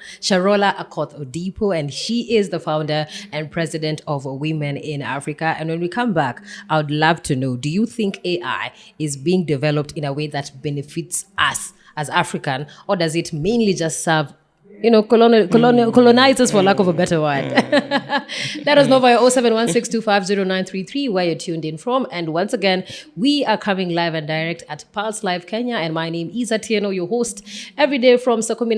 Akoth-Odipo, and she is the founder and president of Women in Africa. And when we come back, I would love to know, do you think AI is being developed in a way that benefits us as African, or does it mainly just serve colonizers, for lack of a better word? Let us know via 0716250933 where you're tuned in from. And once again, we are coming live and direct at Pulse Live Kenya, and my name is Atieno, your host, every day from saa 12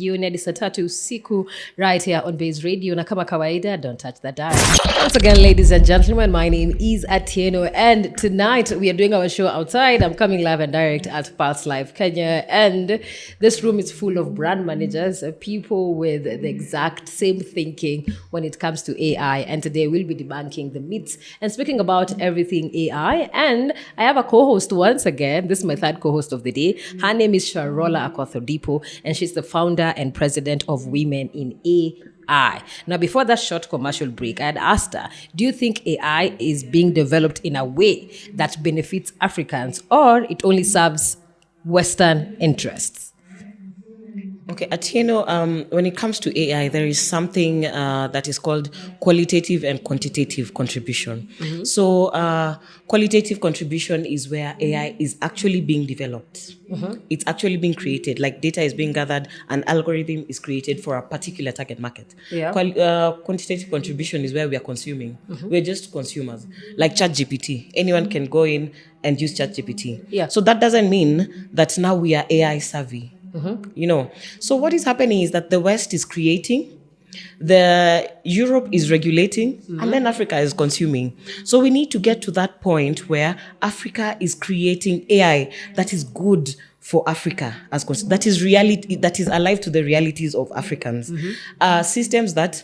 jioni hadi saa 3 usiku, right here on Baze Radio. Na kama kawaida, don't touch that dial. Once again, ladies and gentlemen, my name is Atieno, and tonight we are doing our show outside. I'm coming live and direct at Pulse Live Kenya, and this room is full of brand managers, people with the exact same thinking when it comes to AI. And today we'll be debunking the myths and speaking about everything AI. And I have a co-host once again. This is my third co-host of the day. Her name is Sharola Akoth-Odipo, and she's the founder and president of Women in AI. Now, before that short commercial break, I had asked her, do you think AI is being developed in a way that benefits Africans, or it only serves Western interests? Okay, Atieno, when it comes to AI, there is something that is called qualitative and quantitative contribution. So qualitative contribution is where AI is actually being developed. It's actually being created, like data is being gathered, an algorithm is created for a particular target market. Yeah. Quantitative contribution is where we are consuming. We're just consumers. Like ChatGPT, anyone can go in and use ChatGPT. Yeah. So that doesn't mean that now we are AI savvy. So what is happening is that the West is creating, Europe is regulating, and then Africa is consuming. So we need to get to that point where Africa is creating AI that is good for Africa, that is reality, that is alive to the realities of Africans. Systems that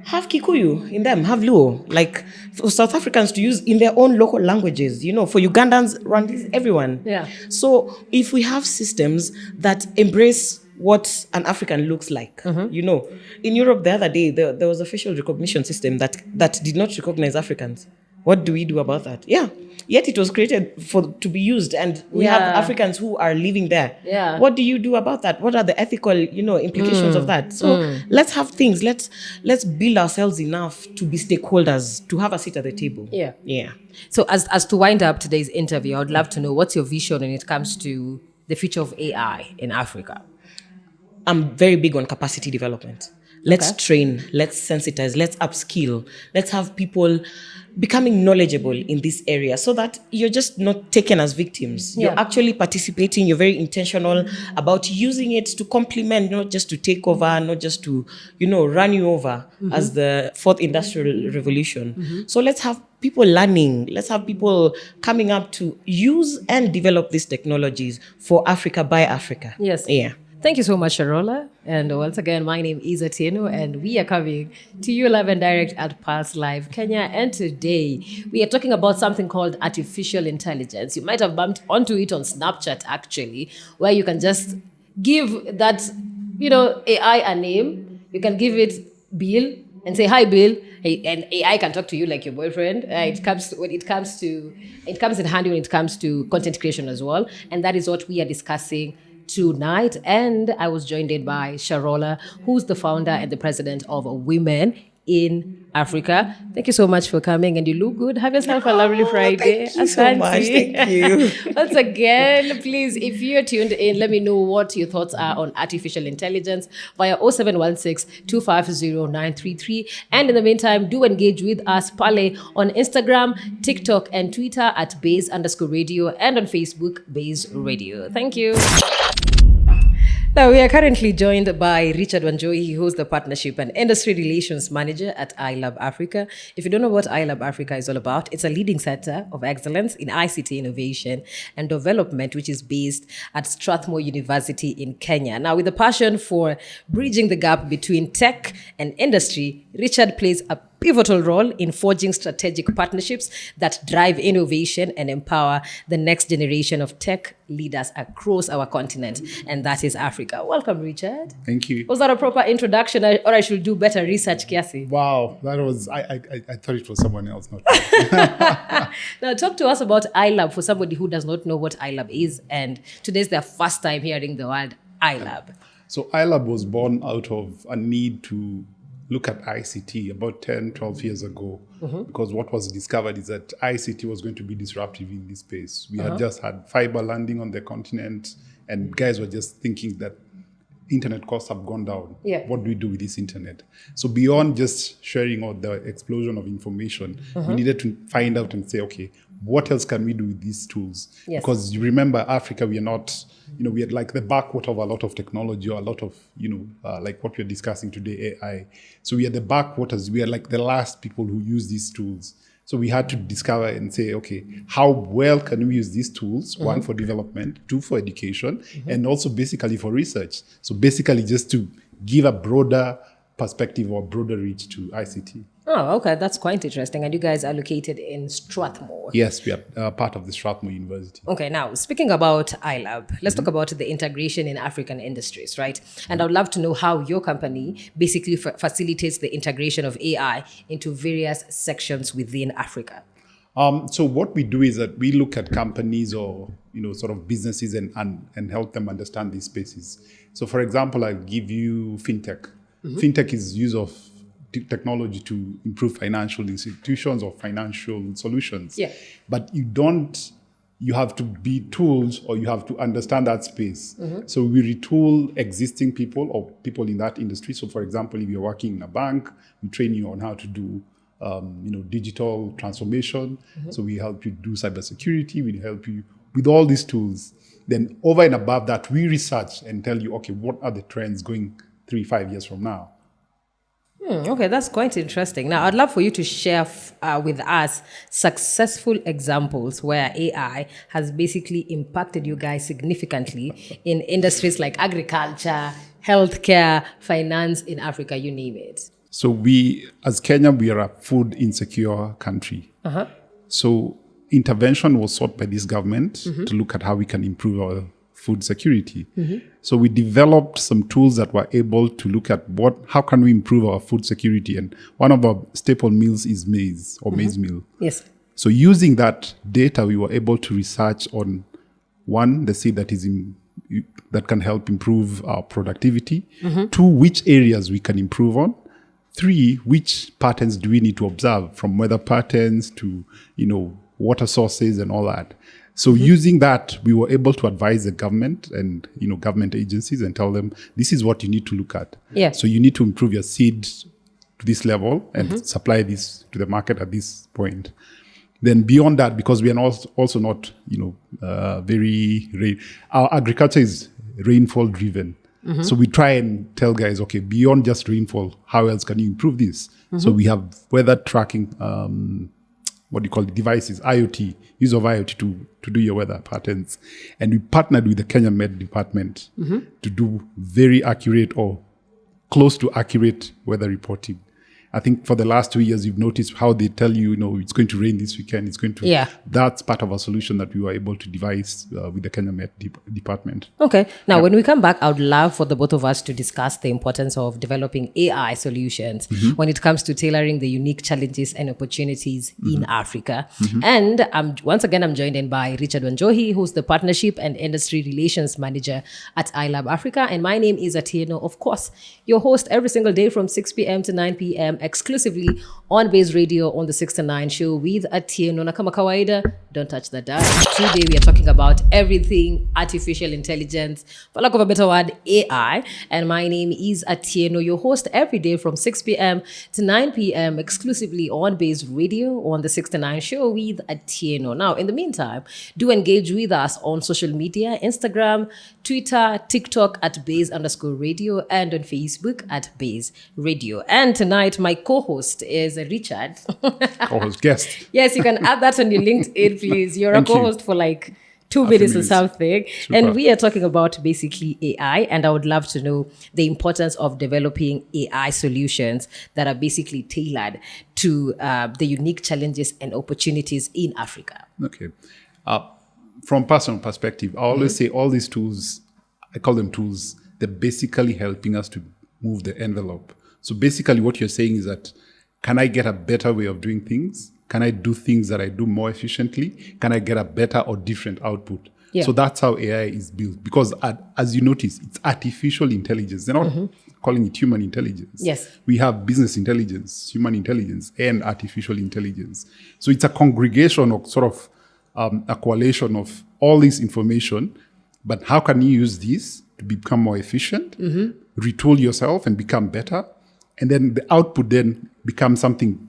have Kikuyu in them, have Luo. Like for South Africans to use in their own local languages, for Ugandans, Rwandese, everyone. Yeah. So if we have systems that embrace what an African looks like, in Europe the other day, there was a facial recognition system that did not recognize Africans. What do we do about that? Yeah. Yet it was created to be used, and we have Africans who are living there. Yeah. What do you do about that? What are the ethical, implications of that? So let's have things. Let's build ourselves enough to be stakeholders, to have a seat at the table. Yeah. Yeah. So as to wind up today's interview, I would love to know what's your vision when it comes to the future of AI in Africa. I'm very big on capacity development. Let's train, let's sensitize, let's upskill, let's have people becoming knowledgeable in this area so that you're just not taken as victims. Yeah. You're actually participating, you're very intentional about using it to complement, not just to take over, not just to, run you over as the fourth industrial revolution. So let's have people learning, let's have people coming up to use and develop these technologies for Africa by Africa. Yes. Yeah. Thank you so much, Sharola. And once again, my name is Atieno, and we are coming to you live and direct at Pulse Live Kenya. And today, we are talking about something called artificial intelligence. You might have bumped onto it on Snapchat, actually, where you can just give that, AI a name. You can give it Bill and say, "Hi, Bill." Hey, and AI can talk to you like your boyfriend. It comes in handy when it comes to content creation as well. And that is what we are discussing tonight. And I was joined in by Sharola, who's the founder and the president of Women in Africa. Thank you so much for coming, and you look good. Have yourself a lovely Friday. Thank you so much. Thank you. Once again, please, if you're tuned in, let me know what your thoughts are on artificial intelligence via 0716-250-933. And in the meantime, do engage with us, Pale, on Instagram, TikTok, and Twitter at Baze_radio, and on Facebook, Baze Radio. Thank you. Now, we are currently joined by Richard Wanjohi, who's the Partnership and Industry Relations Manager at iLab Africa. If you don't know what iLab Africa is all about, it's a leading center of excellence in ICT innovation and development, which is based at Strathmore University in Kenya. Now, with a passion for bridging the gap between tech and industry, Richard plays a pivotal role in forging strategic partnerships that drive innovation and empower the next generation of tech leaders across our continent, and that is Africa. Welcome, Richard. Thank you. Was that a proper introduction, or I should do better research, Kiasi? Wow, that was, I thought it was someone else, not Now, talk to us about iLab for somebody who does not know what iLab is, and today's their first time hearing the word iLab. So iLab was born out of a need to look at ICT about 10, 12 years ago, because what was discovered is that ICT was going to be disruptive in this space. We had just had fiber landing on the continent, and guys were just thinking that internet costs have gone down. Yeah. What do we do with this internet? So beyond just sharing out the explosion of information, we needed to find out and say, okay, what else can we do with these tools? Yes. Because you remember, Africa, we are not, we are like the backwater of a lot of technology, or a lot of, like what we're discussing today, AI. So we are the backwaters. We are like the last people who use these tools. So we had to discover and say, okay, how well can we use these tools? One, for development, two, for education, and also basically for research. So basically just to give a broader perspective or broader reach to ICT. Oh, okay. That's quite interesting. And you guys are located in Strathmore. Yes, we are part of the Strathmore University. Okay, now speaking about iLab, let's talk about the integration in African industries, right? And I would love to know how your company basically facilitates the integration of AI into various sections within Africa. So what we do is that we look at companies or sort of businesses and help them understand these spaces. So for example, I'll give you fintech. Fintech is use of technology to improve financial institutions or financial solutions. Yeah. But you have to be tools, or you have to understand that space. So we retool existing people or people in that industry. So for example, if you're working in a bank, we train you on how to do digital transformation. So we help you do cybersecurity, we help you with all these tools. Then over and above that, we research and tell you, okay, what are the trends going 3-5 years from now? Okay, that's quite interesting. Now, I'd love for you to share with us successful examples where AI has basically impacted you guys significantly in industries like agriculture, healthcare, finance in Africa, you name it. So as Kenya, we are a food insecure country. So intervention was sought by this government to look at how we can improve our food security. So we developed some tools that were able to look at how can we improve our food security. And one of our staple meals is maize or maize meal. Yes. So using that data, we were able to research on one, the seed that can help improve our productivity. Two, which areas we can improve on. Three, which patterns do we need to observe, from weather patterns to, water sources and all that. So using that, we were able to advise the government and, government agencies and tell them, this is what you need to look at. Yeah. So you need to improve your seed to this level and supply this to the market at this point. Then beyond that, because we are also not, our agriculture is rainfall driven. So we try and tell guys, okay, beyond just rainfall, how else can you improve this? So we have weather tracking, devices, IoT, use of IoT to do your weather patterns. And we partnered with the Kenya Met Department to do very accurate or close to accurate weather reporting. I think for the last 2 years, you've noticed how they tell you, it's going to rain this weekend. It's going to. Yeah. That's part of our solution that we were able to devise with the Kenya Met Department. Okay. Now, when we come back, I would love for the both of us to discuss the importance of developing AI solutions when it comes to tailoring the unique challenges and opportunities in Africa. And once again, I'm joined in by Richard Wanjohi, who's the Partnership and Industry Relations Manager at iLab Africa. And my name is Atieno, of course, your host every single day from 6 p.m. to 9 p.m. exclusively on Baze Radio on the 6 to 9 show with Atieno. Na kama kawaida, don't touch the dial. Today we are talking about everything artificial intelligence, for lack of a better word, AI. And my name is Atieno, your host every day from 6 p.m. to 9 p.m. exclusively on Baze Radio on the 6 to 9 show with Atieno. Now, in the meantime, do engage with us on social media, Instagram, Twitter, TikTok at Baze_radio, and on Facebook at Baze Radio. And tonight, my co-host is Richard. Co-host guest. Yes, you can add that on your LinkedIn, please. You're a co-host for like 2 minutes or something. Super. And we are talking about basically AI. And I would love to know the importance of developing AI solutions that are basically tailored to the unique challenges and opportunities in Africa. Okay. From personal perspective, I always say all these tools, I call them tools, they're basically helping us to move the envelope. So basically what you're saying is that, can I get a better way of doing things? Can I do things that I do more efficiently? Can I get a better or different output? Yeah. So that's how AI is built. Because as you notice, it's artificial intelligence. They're not calling it human intelligence. Yes. We have business intelligence, human intelligence, and artificial intelligence. So it's a congregation of sort of a coalition of all this information. But how can you use this to become more efficient, retool yourself and become better? And then the output then becomes something,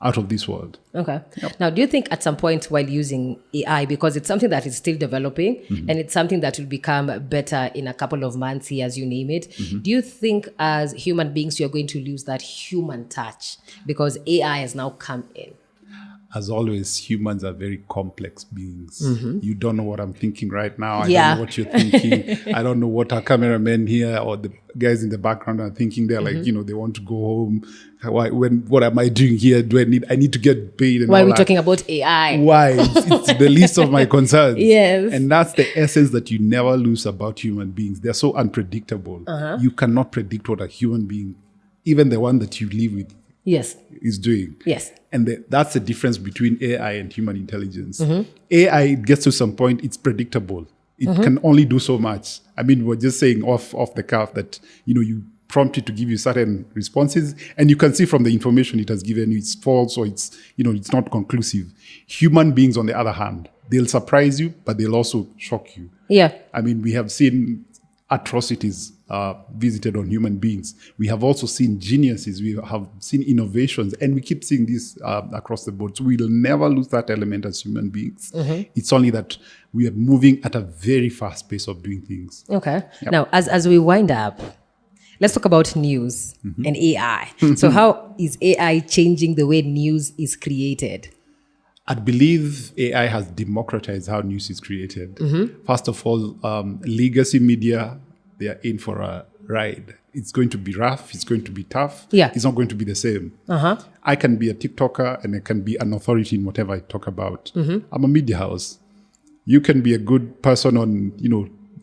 out of this world. Okay. Yep. Now, do you think at some point while using AI, because it's something that is still developing and it's something that will become better in a couple of months here, as you name it, do you think as human beings, you're going to lose that human touch because AI has now come in? As always, humans are very complex beings. You don't know what I'm thinking right now. I Yeah. don't know what you're thinking. I don't know what our cameramen here or the guys in the background are thinking. They're like, they want to go home. What am I doing here? I need to get paid? And Why all are we that. talking about AI? Why? It's the least of my concerns. Yes. And that's the essence that you never lose about human beings. They're so unpredictable. You cannot predict what a human being, even the one that you live with, Yes. is doing. Yes. And that's the difference between AI and human intelligence. AI gets to some point, it's predictable. It can only do so much. I mean, we're just saying off the cuff that, you prompt it to give you certain responses, and you can see from the information it has given you, it's false or it's, it's not conclusive. Human beings, on the other hand, they'll surprise you, but they'll also shock you. Yeah. I mean, we have seen atrocities visited on human beings. We have also seen geniuses. We have seen innovations, and we keep seeing this across the board. So we'll never lose that element as human beings. It's only that we are moving at a very fast pace of doing things. Okay. Now, as we wind up, let's talk about news and AI. So how is AI changing the way news is created? I believe AI has democratized how news is created. First of all, legacy media, they are in for a ride. It's going to be rough. It's going to be tough. Yeah. It's not going to be the same. I can be a TikToker and I can be an authority in whatever I talk about. I'm a media house. You can be a good person on,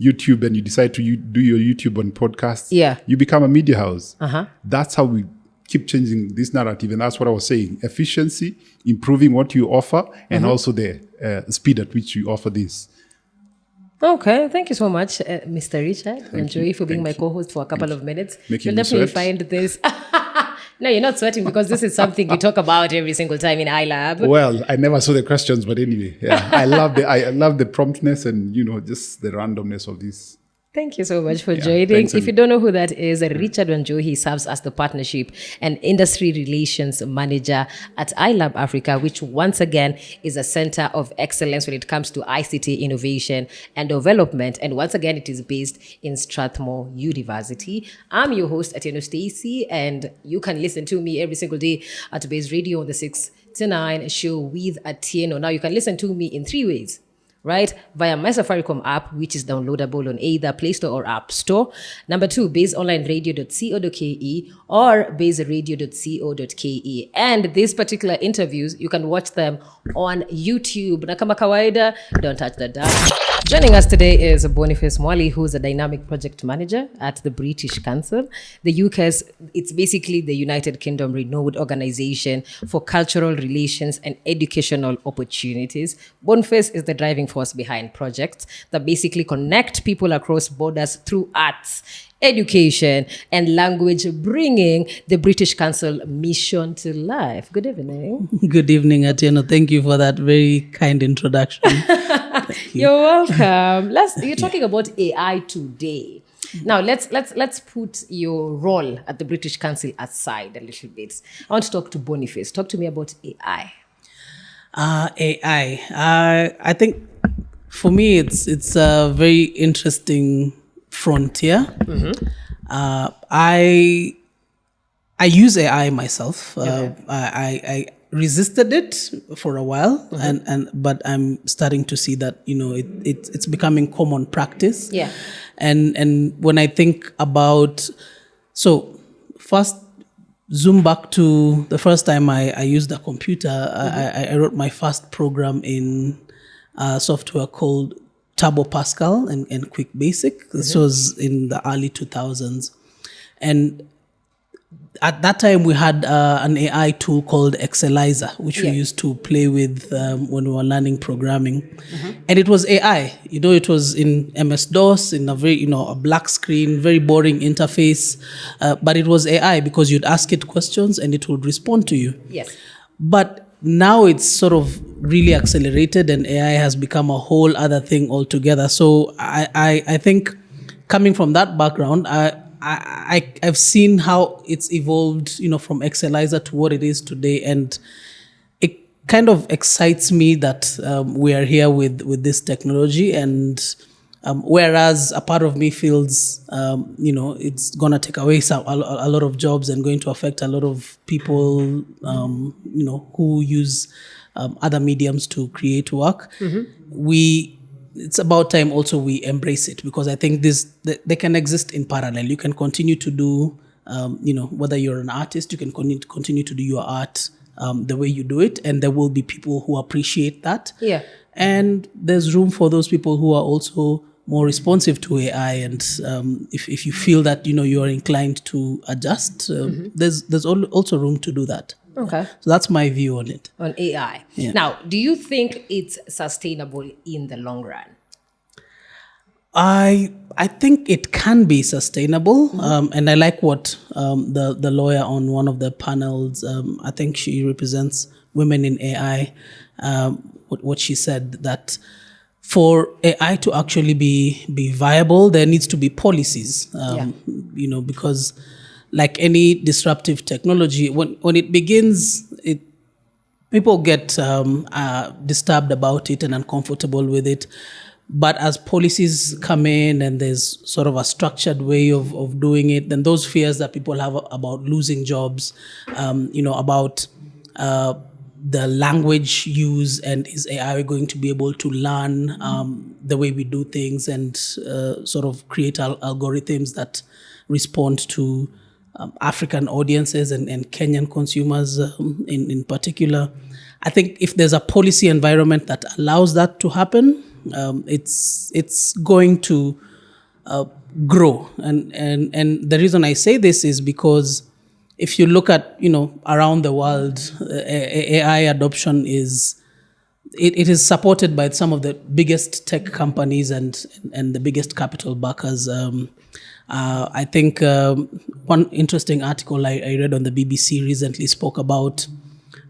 YouTube, and you decide to do your YouTube on podcasts. Yeah. You become a media house. That's how we keep changing this narrative. And that's what I was saying. Efficiency, improving what you offer, and also the speed at which you offer this. Okay, thank you so much, Mr. Richard Wanjohi, for being my co-host for a couple of minutes. Making You'll me definitely sweat. find this. No, you're not sweating because this is something we talk about every single time in iLab. Well, I never saw the questions, but anyway, yeah, I love the promptness and just the randomness of this. Thank you so much for joining. thanks, If you don't know who that is, Richard Wanjohi serves as the Partnership and Industry Relations Manager at iLab Africa, which once again is a center of excellence when it comes to ICT innovation and development. And once again, it is based in Strathmore University. I'm your host, Atieno Stacy, and you can listen to me every single day at Baze Radio on the 6 to 9 show with Atieno. Now, you can listen to me in 3 ways. Right? Via my Safaricom app, which is downloadable on either Play Store or App Store. Number 2, baseonlineradio.co.ke or baseradio.co.ke. And these particular interviews, you can watch them on YouTube. Na kama kawaida, don't touch the dial. Joining us today is Boniface Mwali, who's a dynamic project manager at the British Council. The UK's, it's basically the United Kingdom renowned organization for cultural relations and educational opportunities. Boniface is the driving force behind projects that basically connect people across borders through arts, education, and language, bringing the British Council mission to life. Good evening. Good evening, Atieno. Thank you for that very kind introduction. You're welcome. You're talking about AI today. Now let's put your role at the British Council aside a little bit. I want to talk to Boniface. Talk to me about AI. AI. I think for me, it's a very interesting frontier. I use AI myself. I resisted it for a while, but I'm starting to see that it's becoming common practice. Yeah. And when I think about, so first zoom back to the first time I used a computer. I wrote my first program in software called Turbo Pascal and Quick Basic. This was in the early 2000s. And at that time, we had an AI tool called Excelizer, which we used to play with when we were learning programming. And it was AI. It was in MS-DOS, in a very, a black screen, very boring interface. But it was AI because you'd ask it questions and it would respond to you. Yes. But now it's sort of really accelerated and AI has become a whole other thing altogether. So I think coming from that background, I've seen how it's evolved, from Excelizer to what it is today, and it kind of excites me that we are here with this technology. And whereas a part of me feels, it's gonna take away a lot of jobs and going to affect a lot of people, who use other mediums to create work. It's about time also we embrace it, because I think they can exist in parallel. You can continue to do, whether you're an artist, you can continue to do your art the way you do it, and there will be people who appreciate that. Yeah. And there's room for those people who are also more responsive to AI, and if you feel that you are inclined to adjust, there's also room to do that. Okay. So that's my view on it. On AI. Yeah. Now, do you think it's sustainable in the long run? I think it can be sustainable, and I like what the lawyer on one of the panels, I think she represents women in AI, what she said, that for AI to actually be viable, there needs to be policies, because like any disruptive technology, when it begins, people get disturbed about it and uncomfortable with it. But as policies come in and there's sort of a structured way of doing it, then those fears that people have about losing jobs, about the language use, and is AI going to be able to learn the way we do things and sort of create algorithms that respond to African audiences and Kenyan consumers in particular. I think if there's a policy environment that allows that to happen, it's going to grow. And the reason I say this is because if you look at, around the world, AI adoption it is supported by some of the biggest tech companies and the biggest capital backers. I think one interesting article I read on the BBC recently spoke about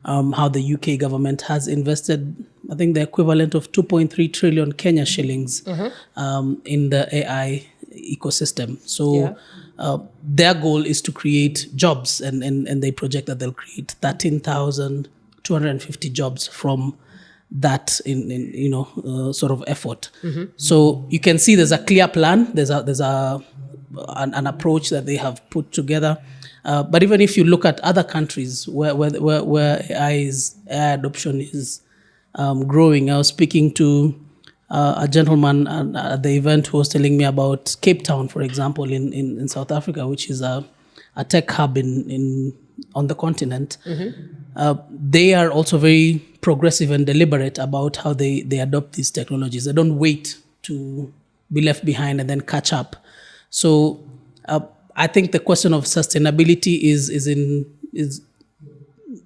how the UK government has invested, I think, the equivalent of 2.3 trillion Kenya shillings in the AI ecosystem. So their goal is to create jobs, and they project that they'll create 13,250 jobs from that in sort of effort. So you can see there's a clear plan. There's an approach that they have put together. But even if you look at other countries where AI adoption is growing, I was speaking to a gentleman at the event who was telling me about Cape Town, for example, in South Africa, which is a tech hub on the continent. They are also very progressive and deliberate about how they adopt these technologies. They don't wait to be left behind and then catch up. So I think the question of sustainability is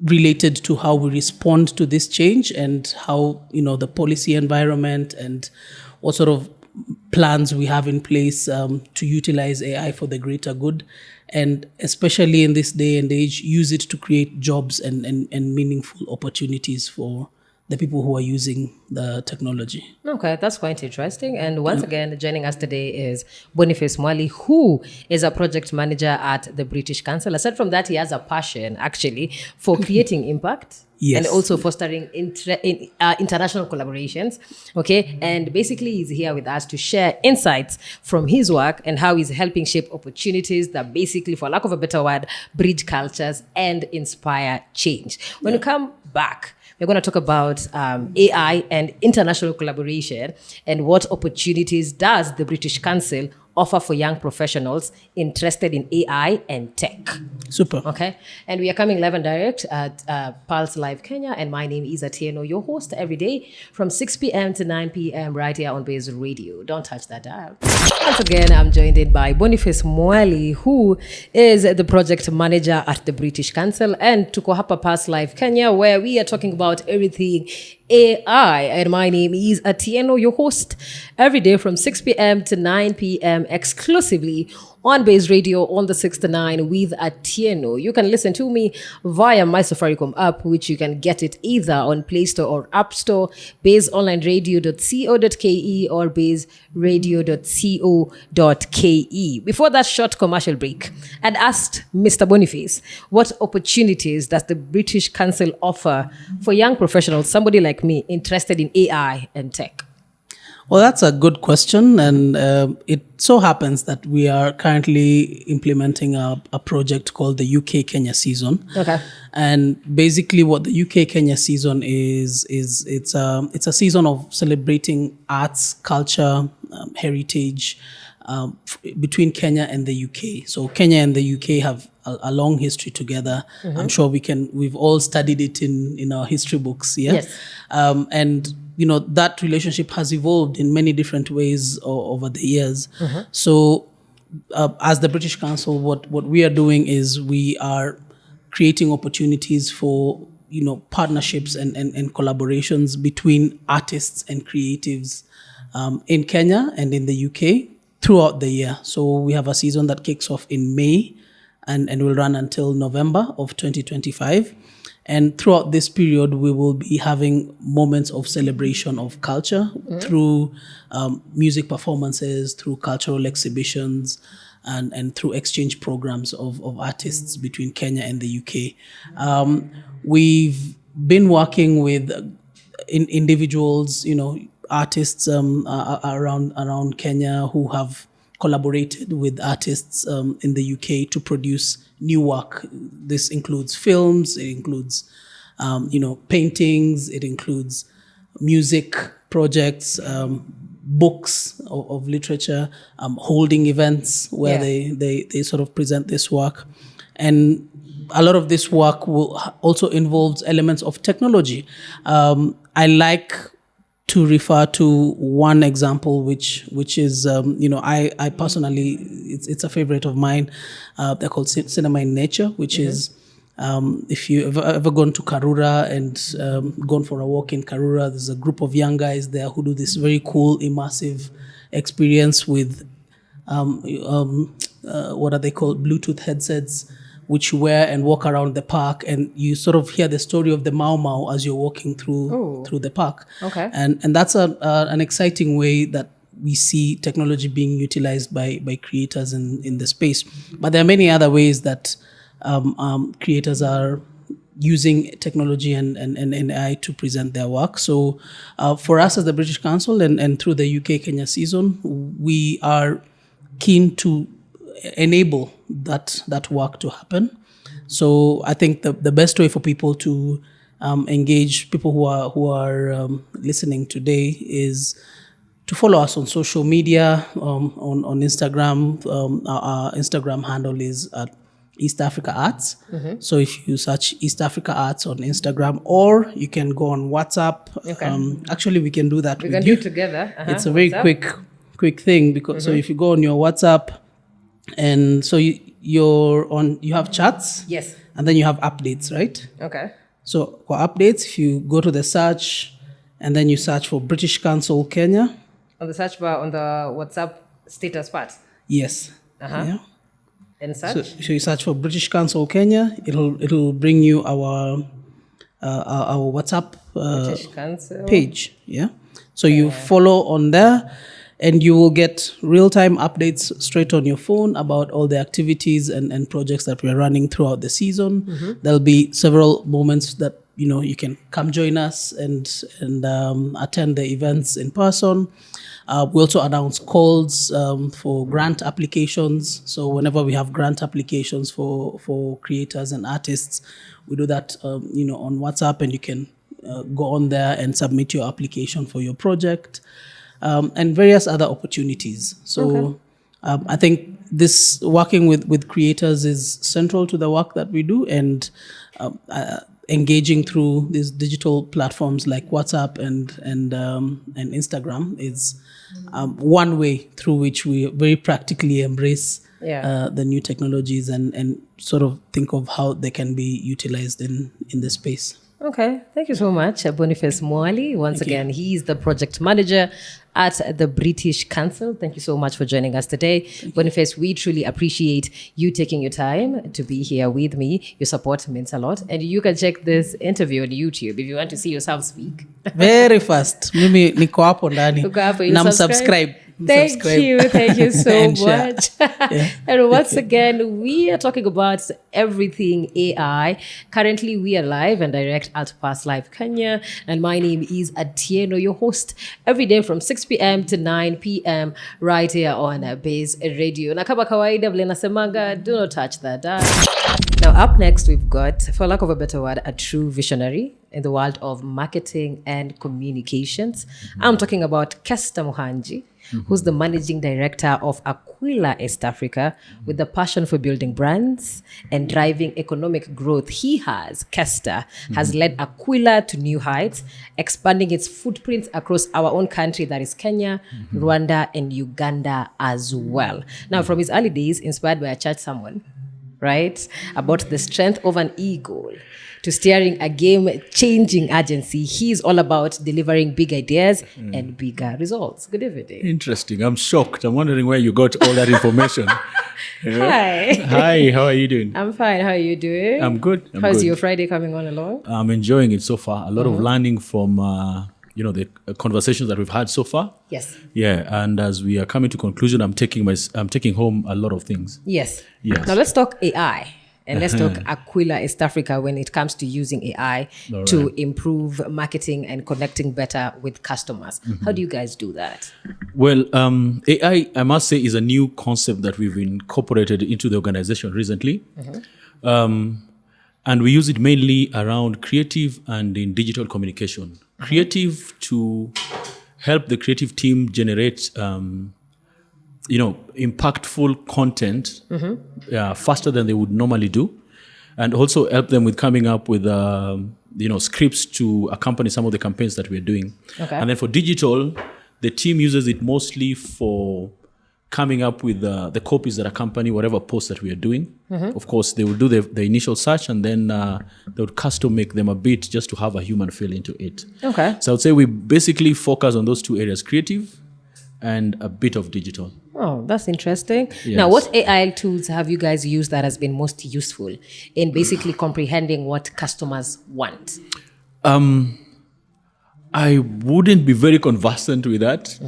related to how we respond to this change and how the policy environment and what sort of plans we have in place to utilize AI for the greater good, and especially in this day and age, use it to create jobs and meaningful opportunities for the people who are using the technology. Okay, that's quite interesting. And once again, joining us today is Boniface Mwali, who is a project manager at the British Council. Aside from that, he has a passion, actually, for creating impact. Yes. And also fostering international collaborations. Okay. And basically, he's here with us to share insights from his work and how he's helping shape opportunities that basically, for lack of a better word, bridge cultures and inspire change. When we come back, we're going to talk about AI and international collaboration and what opportunities does the British Council offer for young professionals interested in AI and tech. Super. Okay. And we are coming live and direct at Pulse Live Kenya. And my name is Atieno, your host every day from 6 p.m. to 9 p.m. right here on Baze Radio. Don't touch that dial. Once again, I'm joined in by Boniface Mwali, who is the project manager at the British Council, and tuko hapa Pulse Live Kenya, where we are talking about everything AI. And my name is Atieno, your host every day from 6 p.m. to 9 p.m. exclusively on Baze Radio on the 6 to 9 with Atieno. You can listen to me via my Safaricom app, which you can get it either on Play Store or App Store, bazeonlineradio.co.ke or bazeradio.co.ke. Before that short commercial break, I'd asked Mr. Boniface, what opportunities does the British Council offer for young professionals, somebody like me, interested in AI and tech? Well, that's a good question, and it so happens that we are currently implementing a project called the UK Kenya Season. Okay. And basically, what the UK Kenya Season is it's a season of celebrating arts, culture, heritage between Kenya and the UK. So Kenya and the UK have a long history together. Mm-hmm. I'm sure we've all studied it in our history books. Yeah. Yes. And that relationship has evolved in many different ways over the years. Mm-hmm. So as the British Council, what we are doing is we are creating opportunities for partnerships and collaborations between artists and creatives in Kenya and in the UK throughout the year. So we have a season that kicks off in May and will run until November of 2025. And throughout this period, we will be having moments of celebration of culture through music performances, through cultural exhibitions, and through exchange programs of artists between Kenya and the UK. We've been working with individuals, artists around Kenya who have collaborated with artists in the UK to produce new work. This includes films, it includes paintings. It includes music projects, books of literature, holding events where they sort of present this work. And a lot of this work will also involves elements of technology. I like to refer to one example, which is, I personally, it's a favorite of mine. They're called Cinema in Nature, which is, if you ever gone to Karura and gone for a walk in Karura, there's a group of young guys there who do this very cool, immersive experience with, what are they called? Bluetooth headsets, which you wear and walk around the park, and you sort of hear the story of the Mau Mau as you're walking through the park. Okay. And that's an exciting way that we see technology being utilized by creators in the space. But there are many other ways that creators are using technology and AI to present their work. So for us as the British Council and through the UK Kenya season, we are keen to enable that work to happen. So I think the best way for people to engage, people who are listening today, is to follow us on social media, on Instagram. Our Instagram handle is at East Africa Arts. Mm-hmm. So if you search East Africa Arts on Instagram, or you can go on WhatsApp. Okay. Actually, we can do that. We can do it together. It's a very quick thing, because so if you go on your WhatsApp, and so you have chats. Yes. And then you have updates, right? Okay. So for updates, if you go to the search and then you search for British Council Kenya. On the search bar on the WhatsApp status part? Yes. Uh-huh. Yeah. And search? So you search for British Council Kenya. It'll bring you our WhatsApp British Council page. Yeah. So you follow on there, and you will get real-time updates straight on your phone about all the activities and projects that we're running throughout the season. Mm-hmm. There'll be several moments that you can come join us and attend the events in person. We also announce calls for grant applications. So whenever we have grant applications for creators and artists, we do that on WhatsApp, and you can go on there and submit your application for your project. And various other opportunities. So I think this working with creators is central to the work that we do, and engaging through these digital platforms like WhatsApp and Instagram is one way through which we very practically embrace the new technologies and sort of think of how they can be utilized in the space. Okay, thank you so much, Boniface Mwali. Once again, he's the project manager at the British Council. Thank you so much for joining us today. Boniface, we truly appreciate you taking your time to be here with me. Your support means a lot. And you can check this interview on YouTube if you want to see yourself speak. Very fast. Mimi niko hapo ndani. Na subscribe. Thank you so much. And once again, we are talking about everything AI. Currently, we are live and direct at Past Live Kenya. And my name is Atieno, your host, every day from 6 p.m. to 9 p.m. right here on Baze Radio. Na kama kawaida vile nasemanga, do not touch that dial. Now, up next, we've got, for lack of a better word, a true visionary in the world of marketing and communications. Mm-hmm. I'm talking about Kester Muhanji, who's the managing director of Aquila East Africa, with the passion for building brands and driving economic growth. Kester has led Aquila to new heights, expanding its footprints across our own country, that is Kenya, Rwanda, and Uganda as well. Now, from his early days, inspired by a church sermon, right, about the strength of an eagle, to steering a game-changing agency, he's all about delivering big ideas and bigger results. Good evening. Interesting. I'm shocked. I'm wondering where you got all that information. Hi. Hi, how are you doing? I'm fine. How are you doing? I'm good. How's your Friday coming on along? I'm enjoying it so far. A lot of learning from, the conversations that we've had so far. Yes. Yeah, and as we are coming to conclusion, I'm taking home a lot of things. Yes. Yes. Now let's talk AI. And let's talk Aquila East Africa when it comes to using AI to improve marketing and connecting better with customers. How do you guys do that? Well, AI, I must say, is a new concept that we've incorporated into the organization recently. And we use it mainly around creative and in digital communication. Creative to help the creative team generate, impactful content faster than they would normally do, and also help them with coming up with, scripts to accompany some of the campaigns that we're doing. Okay. And then for digital, the team uses it mostly for coming up with the copies that accompany whatever post that we are doing. Of course, they will do the initial search, and then they would custom make them a bit just to have a human feel into it. Okay. So I would say we basically focus on those two areas, creative and a bit of digital. Oh, that's interesting. Yes. Now, what AI tools have you guys used that has been most useful in basically comprehending what customers want? I wouldn't be very conversant with that.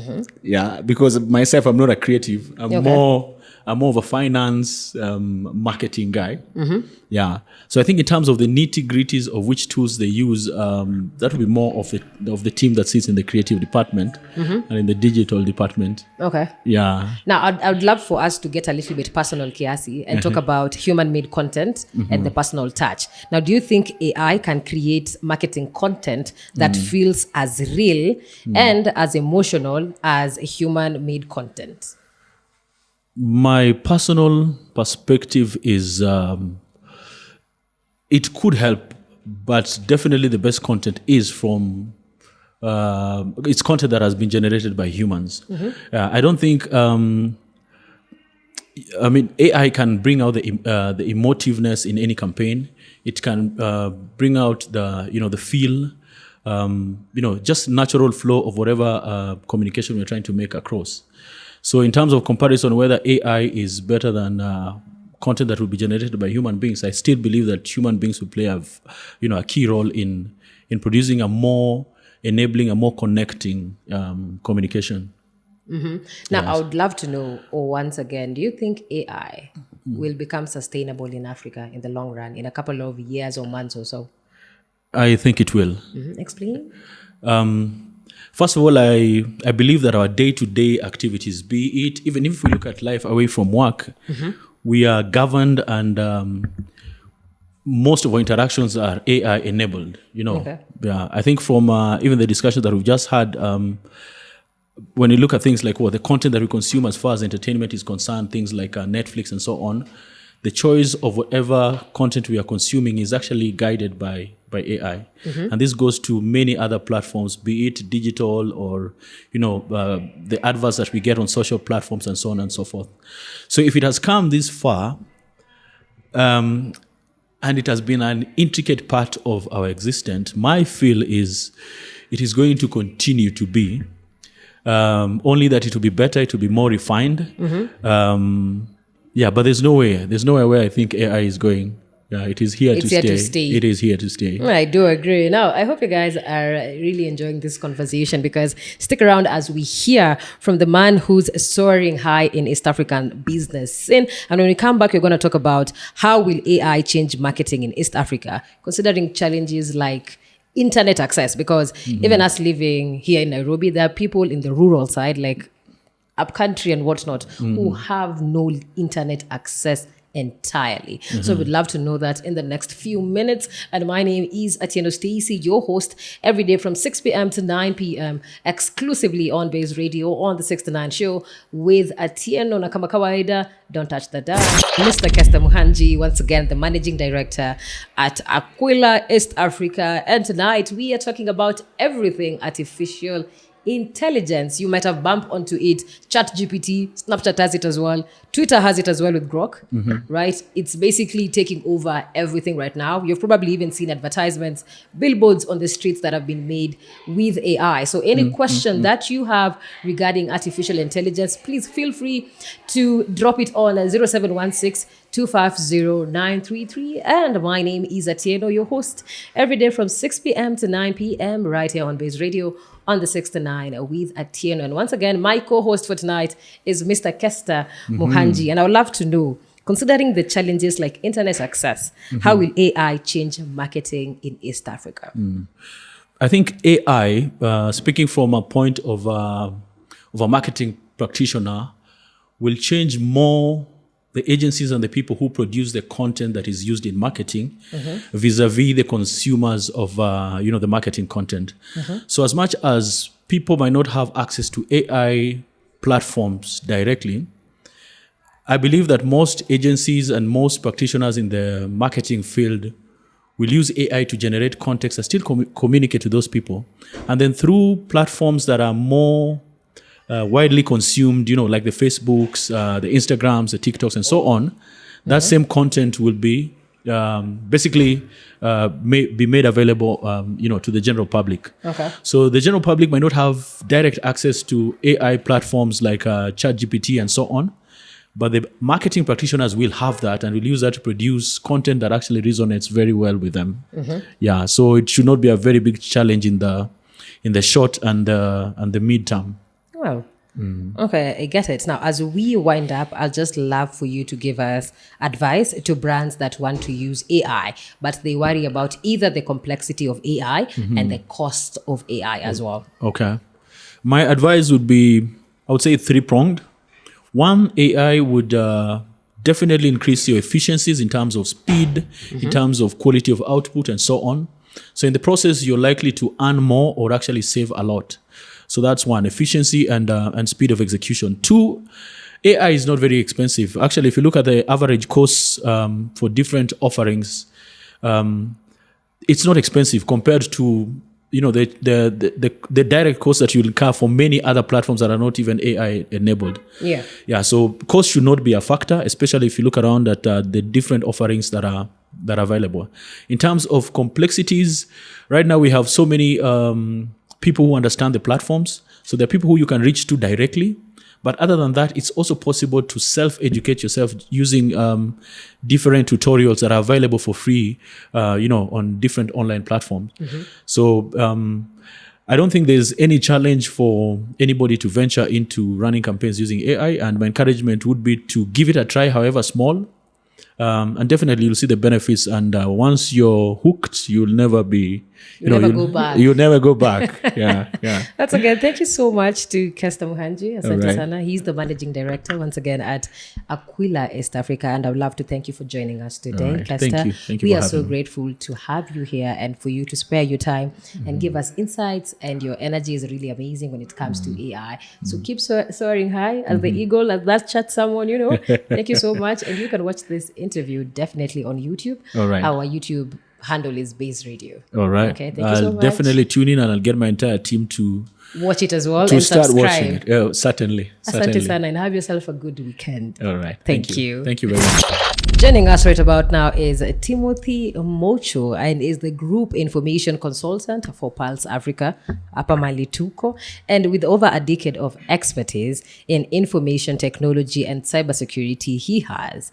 Yeah, because myself, I'm not a creative. I'm more of a finance marketing guy. Yeah. So I think in terms of the nitty-gritties of which tools they use, that would be more of the team that sits in the creative department and in the digital department. Okay. Yeah. Now, I'd love for us to get a little bit personal, Kiasi, and talk about human-made content and the personal touch. Now, do you think AI can create marketing content that feels as real and as emotional as human-made content? My personal perspective is it could help, but definitely the best content is from it's content that has been generated by humans. I don't think AI can bring out the emotiveness in any campaign. It can bring out the feel, just natural flow of whatever communication we're trying to make across. So in terms of comparison, whether AI is better than content that will be generated by human beings, I still believe that human beings will play a key role in producing a more enabling, a more connecting communication. Now, Yes. I would love to know, once again, do you think AI will become sustainable in Africa in the long run, in a couple of years or months or so? I think it will. Explain. First of all, I believe that our day-to-day activities, be it, even if we look at life away from work, we are governed and most of our interactions are AI enabled, Okay. Yeah, I think from even the discussion that we've just had, when you look at things like the content that we consume as far as entertainment is concerned, things like Netflix and so on, the choice of whatever content we are consuming is actually guided by AI. And this goes to many other platforms, be it digital or, the adverts that we get on social platforms and so on and so forth. So if it has come this far, and it has been an intricate part of our existence, my feel is it is going to continue to be, only that it will be better, it will be more refined. But there's nowhere where I think AI is going. Yeah, it is here to stay. It is here to stay. I do agree. Now, I hope you guys are really enjoying this conversation, because stick around as we hear from the man who's soaring high in East African business scene. And when we come back, we're going to talk about how will AI change marketing in East Africa, considering challenges like internet access, because even us living here in Nairobi, there are people in the rural side, like upcountry and whatnot, who have no internet access entirely. So we'd love to know that in the next few minutes. And my name is Atieno Stacy, your host, every day from 6 p.m. to 9 p.m. exclusively on Baze Radio on the 6 to 9 show with Atieno. Na kama kawaida, don't touch the dial. Mr. Kester Muhanji, once again, the managing director at Aquila East Africa. And tonight we are talking about everything artificial intelligence. You might have bumped onto it. ChatGPT, Snapchat has it as well. Twitter has it as well with Grok, right? It's basically taking over everything right now. You've probably even seen advertisements, billboards on the streets that have been made with AI. So any question that you have regarding artificial intelligence, please feel free to drop it on 0716 250-933. And my name is Atieno, your host, every day from 6 p.m. to 9 p.m. right here on Baze Radio on the 6 to 9 with Atieno. And once again, my co-host for tonight is Mr. Kester Muhanji. And I would love to know, considering the challenges like internet access, how will AI change marketing in East Africa? I think AI, speaking from a point of a marketing practitioner, will change more the agencies and the people who produce the content that is used in marketing vis-a-vis the consumers of the marketing content. So as much as people might not have access to AI platforms directly, I believe that most agencies and most practitioners in the marketing field will use AI to generate context and still communicate to those people. And then through platforms that are more widely consumed, like the Facebooks, the Instagrams, the TikToks, and so on, that same content will be basically be made available, to the general public. Okay. So the general public might not have direct access to AI platforms like ChatGPT and so on, but the marketing practitioners will have that and will use that to produce content that actually resonates very well with them. Yeah, so it should not be a very big challenge in the short and the mid-term. Well, okay, I get it. Now, as we wind up, I'll just love for you to give us advice to brands that want to use AI, but they worry about either the complexity of AI and the cost of AI as well. Okay. My advice would be, I would say, three-pronged. One, AI would definitely increase your efficiencies in terms of speed, in terms of quality of output, and so on. So in the process, you're likely to earn more or actually save a lot. So that's one, efficiency and speed of execution. Two, AI is not very expensive. Actually, if you look at the average costs for different offerings, it's not expensive compared to the direct costs that you'll incur for many other platforms that are not even AI enabled. Yeah. So cost should not be a factor, especially if you look around at the different offerings that are available. In terms of complexities, right now we have so many people who understand the platforms. So there are people who you can reach to directly. But other than that, it's also possible to self-educate yourself using different tutorials that are available for free, on different online platforms. So I don't think there's any challenge for anybody to venture into running campaigns using AI. And my encouragement would be to give it a try, however small. And definitely you'll see the benefits. And once you're hooked, you'll never be... You'll never go back. Yeah. That's okay. Thank you so much to Kester Muhanji. Asante right. sana. He's the managing director once again at Aquila East Africa, and I would love to thank you for joining us today, Right. Kester. Thank you We for are so having me. grateful to have you here and for you to spare your time and give us insights. And your energy is really amazing when it comes to AI. So keep soaring high as the eagle, as that chat someone. Thank you so much, and you can watch this interview definitely on YouTube. All right. Our YouTube handle is Baze Radio. All right. Okay, thank you so I'll much. definitely tune in and I'll get my entire team to Watch it as well and start subscribe. watching it. Oh, certainly. Asante sana, and have yourself a good weekend. All right. Thank you. Thank you very much. Joining us right about now is Timothy Mocho, and is the Group Information Consultant for Pulse Africa, Upper Mali Tuko, and with over a decade of expertise in information technology and cybersecurity, he has,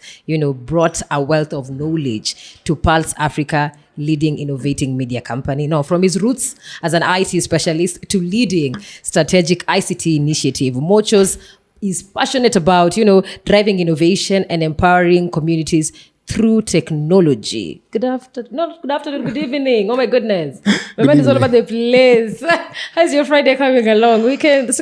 brought a wealth of knowledge to Pulse Africa, leading innovating media company. Now, from his roots as an IT specialist to leading strategic ICT initiative, Mochos is passionate about, driving innovation and empowering communities through technology. Good afternoon, good evening. Oh my goodness. My mind is all about the place. How's your Friday coming along? Weekend. It's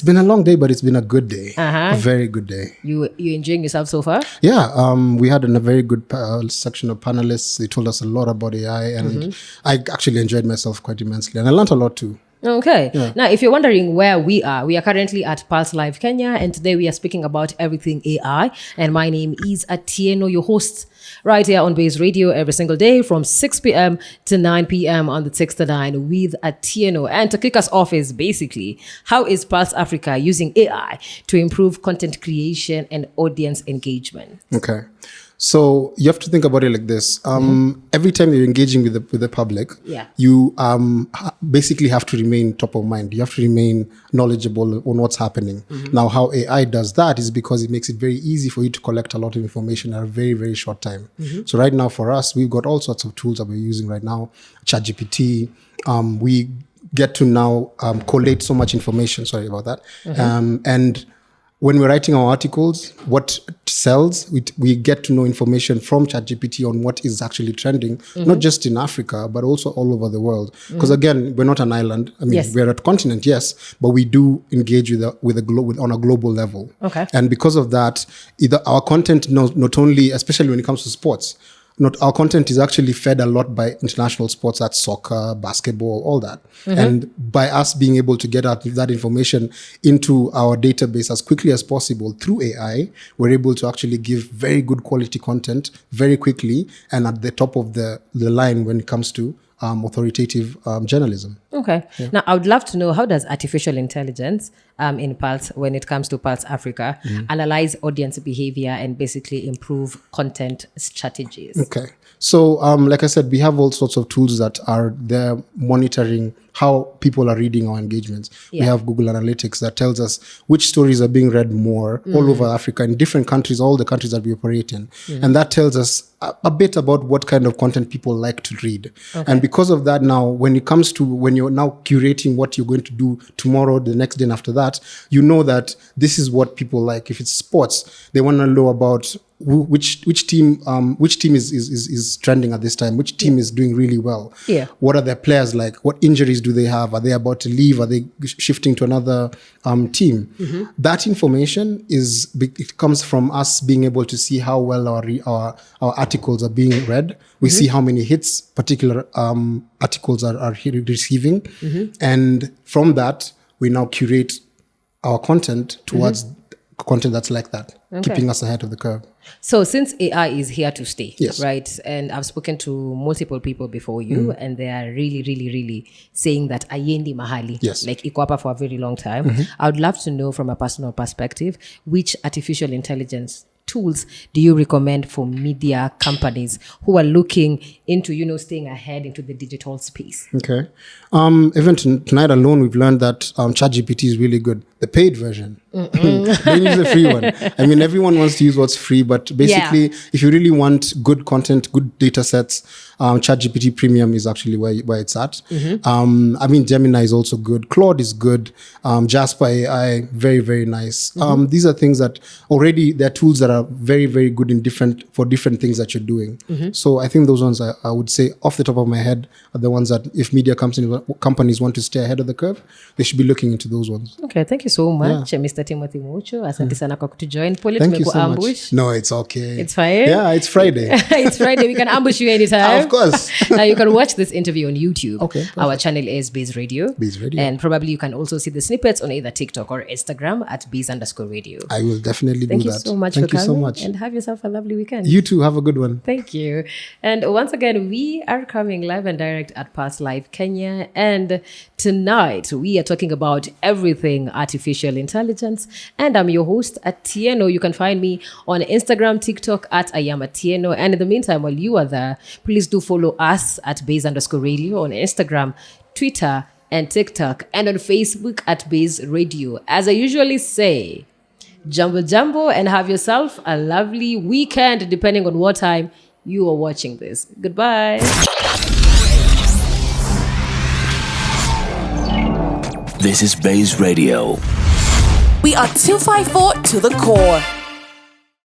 been a long day, but it's been a good day. A very good day. You enjoying yourself so far? Yeah, we had a very good section of panelists. They told us a lot about AI, and I actually enjoyed myself quite immensely. And I learned a lot too. Okay. Yeah. Now, if you're wondering where we are currently at Pulse Live Kenya, and today we are speaking about everything AI. And my name is Atieno, your host, right here on Baze Radio every single day from 6 p.m. to 9 p.m. on the 6 to 9 with Atieno. And to kick us off is basically, how is Pulse Africa using AI to improve content creation and audience engagement? Okay. So you have to think about it like this. Every time you're engaging with the public, you basically have to remain top of mind. You have to remain knowledgeable on what's happening. Now, how AI does that is because it makes it very easy for you to collect a lot of information at a very, very short time. So right now for us, we've got all sorts of tools that we're using right now. ChatGPT, we get to now collate so much information. Sorry about that. And when we're writing our articles, what sells, we get to know information from ChatGPT on what is actually trending, not just in Africa, but also all over the world. Because again, we're not an island. I mean, we're a continent, yes, but we do engage on a global level. Okay. And because of that, our content, not only, especially when it comes to sports, our content is actually fed a lot by international sports, that's soccer, basketball, all that. And by us being able to get that information into our database as quickly as possible through AI, we're able to actually give very good quality content very quickly and at the top of the line when it comes to authoritative journalism. Okay. Yeah. Now, I would love to know, how does artificial intelligence in Pulse, when it comes to Pulse Africa, analyze audience behavior and basically improve content strategies? Okay. So, like I said, we have all sorts of tools that are there monitoring how people are reading our engagements. We have Google Analytics that tells us which stories are being read more all over Africa in different countries, all the countries that we operate in. And that tells us a bit about what kind of content people like to read. Okay. And because of that now, when it comes to when you're now curating what you're going to do tomorrow, the next day and after that, you know that this is what people like. If it's sports, they want to know about which team is trending at this time, which team is doing really well. Yeah. What are their players like? What injuries do they have? Are they about to leave? Are they shifting to another team? That information it comes from us being able to see how well our articles are being read. We see how many hits particular articles are receiving, and from that we now curate our content towards content that's like that, keeping us ahead of the curve. So since AI is here to stay, yes, right? And I've spoken to multiple people before you, and they are really, really, really saying that ayendi mahali, yes, like iko hapa for a very long time. I would love to know from a personal perspective, which artificial intelligence tools do you recommend for media companies who are looking into, staying ahead into the digital space? Okay. Even tonight alone, we've learned that ChatGPT is really good. The paid version. Don't use the free one. I mean, everyone wants to use what's free, but basically, if you really want good content, good data sets, ChatGPT Premium is actually where it's at. I mean, Gemini is also good. Claude is good. Jasper AI, very, very nice. These are things that already, they're tools that are very, very good for different things that you're doing. So I think those ones, I would say off the top of my head, are the ones that if media companies want to stay ahead of the curve, they should be looking into those ones. Okay, thank you so much, Mr. Timothy Mocho. Asante sana kwa kutujoin. Pole Thank you so ambush. much. No, it's okay. It's fine? Yeah, it's Friday. It's Friday. We can ambush you anytime. Of course. Now you can watch this interview on YouTube. Okay. Perfect. Our channel is Baze Radio. Baze Radio. And probably you can also see the snippets on either TikTok or Instagram at Baze_radio. I will definitely do that. Thank you so much Thank for you coming. so much. And have yourself a lovely weekend. You too. Have a good one. Thank you. And once again, we are coming live and direct at Pulse Live Kenya. And tonight we are talking about everything artificial intelligence. And I'm your host, Atieno. You can find me on Instagram, TikTok at @IamAtieno. And in the meantime, while you are there, please do follow us at Baze_radio on Instagram, Twitter, and TikTok, and on Facebook at Baze Radio. As I usually say, Jumbo Jumbo, and have yourself a lovely weekend, depending on what time you are watching this. Goodbye. This is Baze Radio. We are 254 to the core.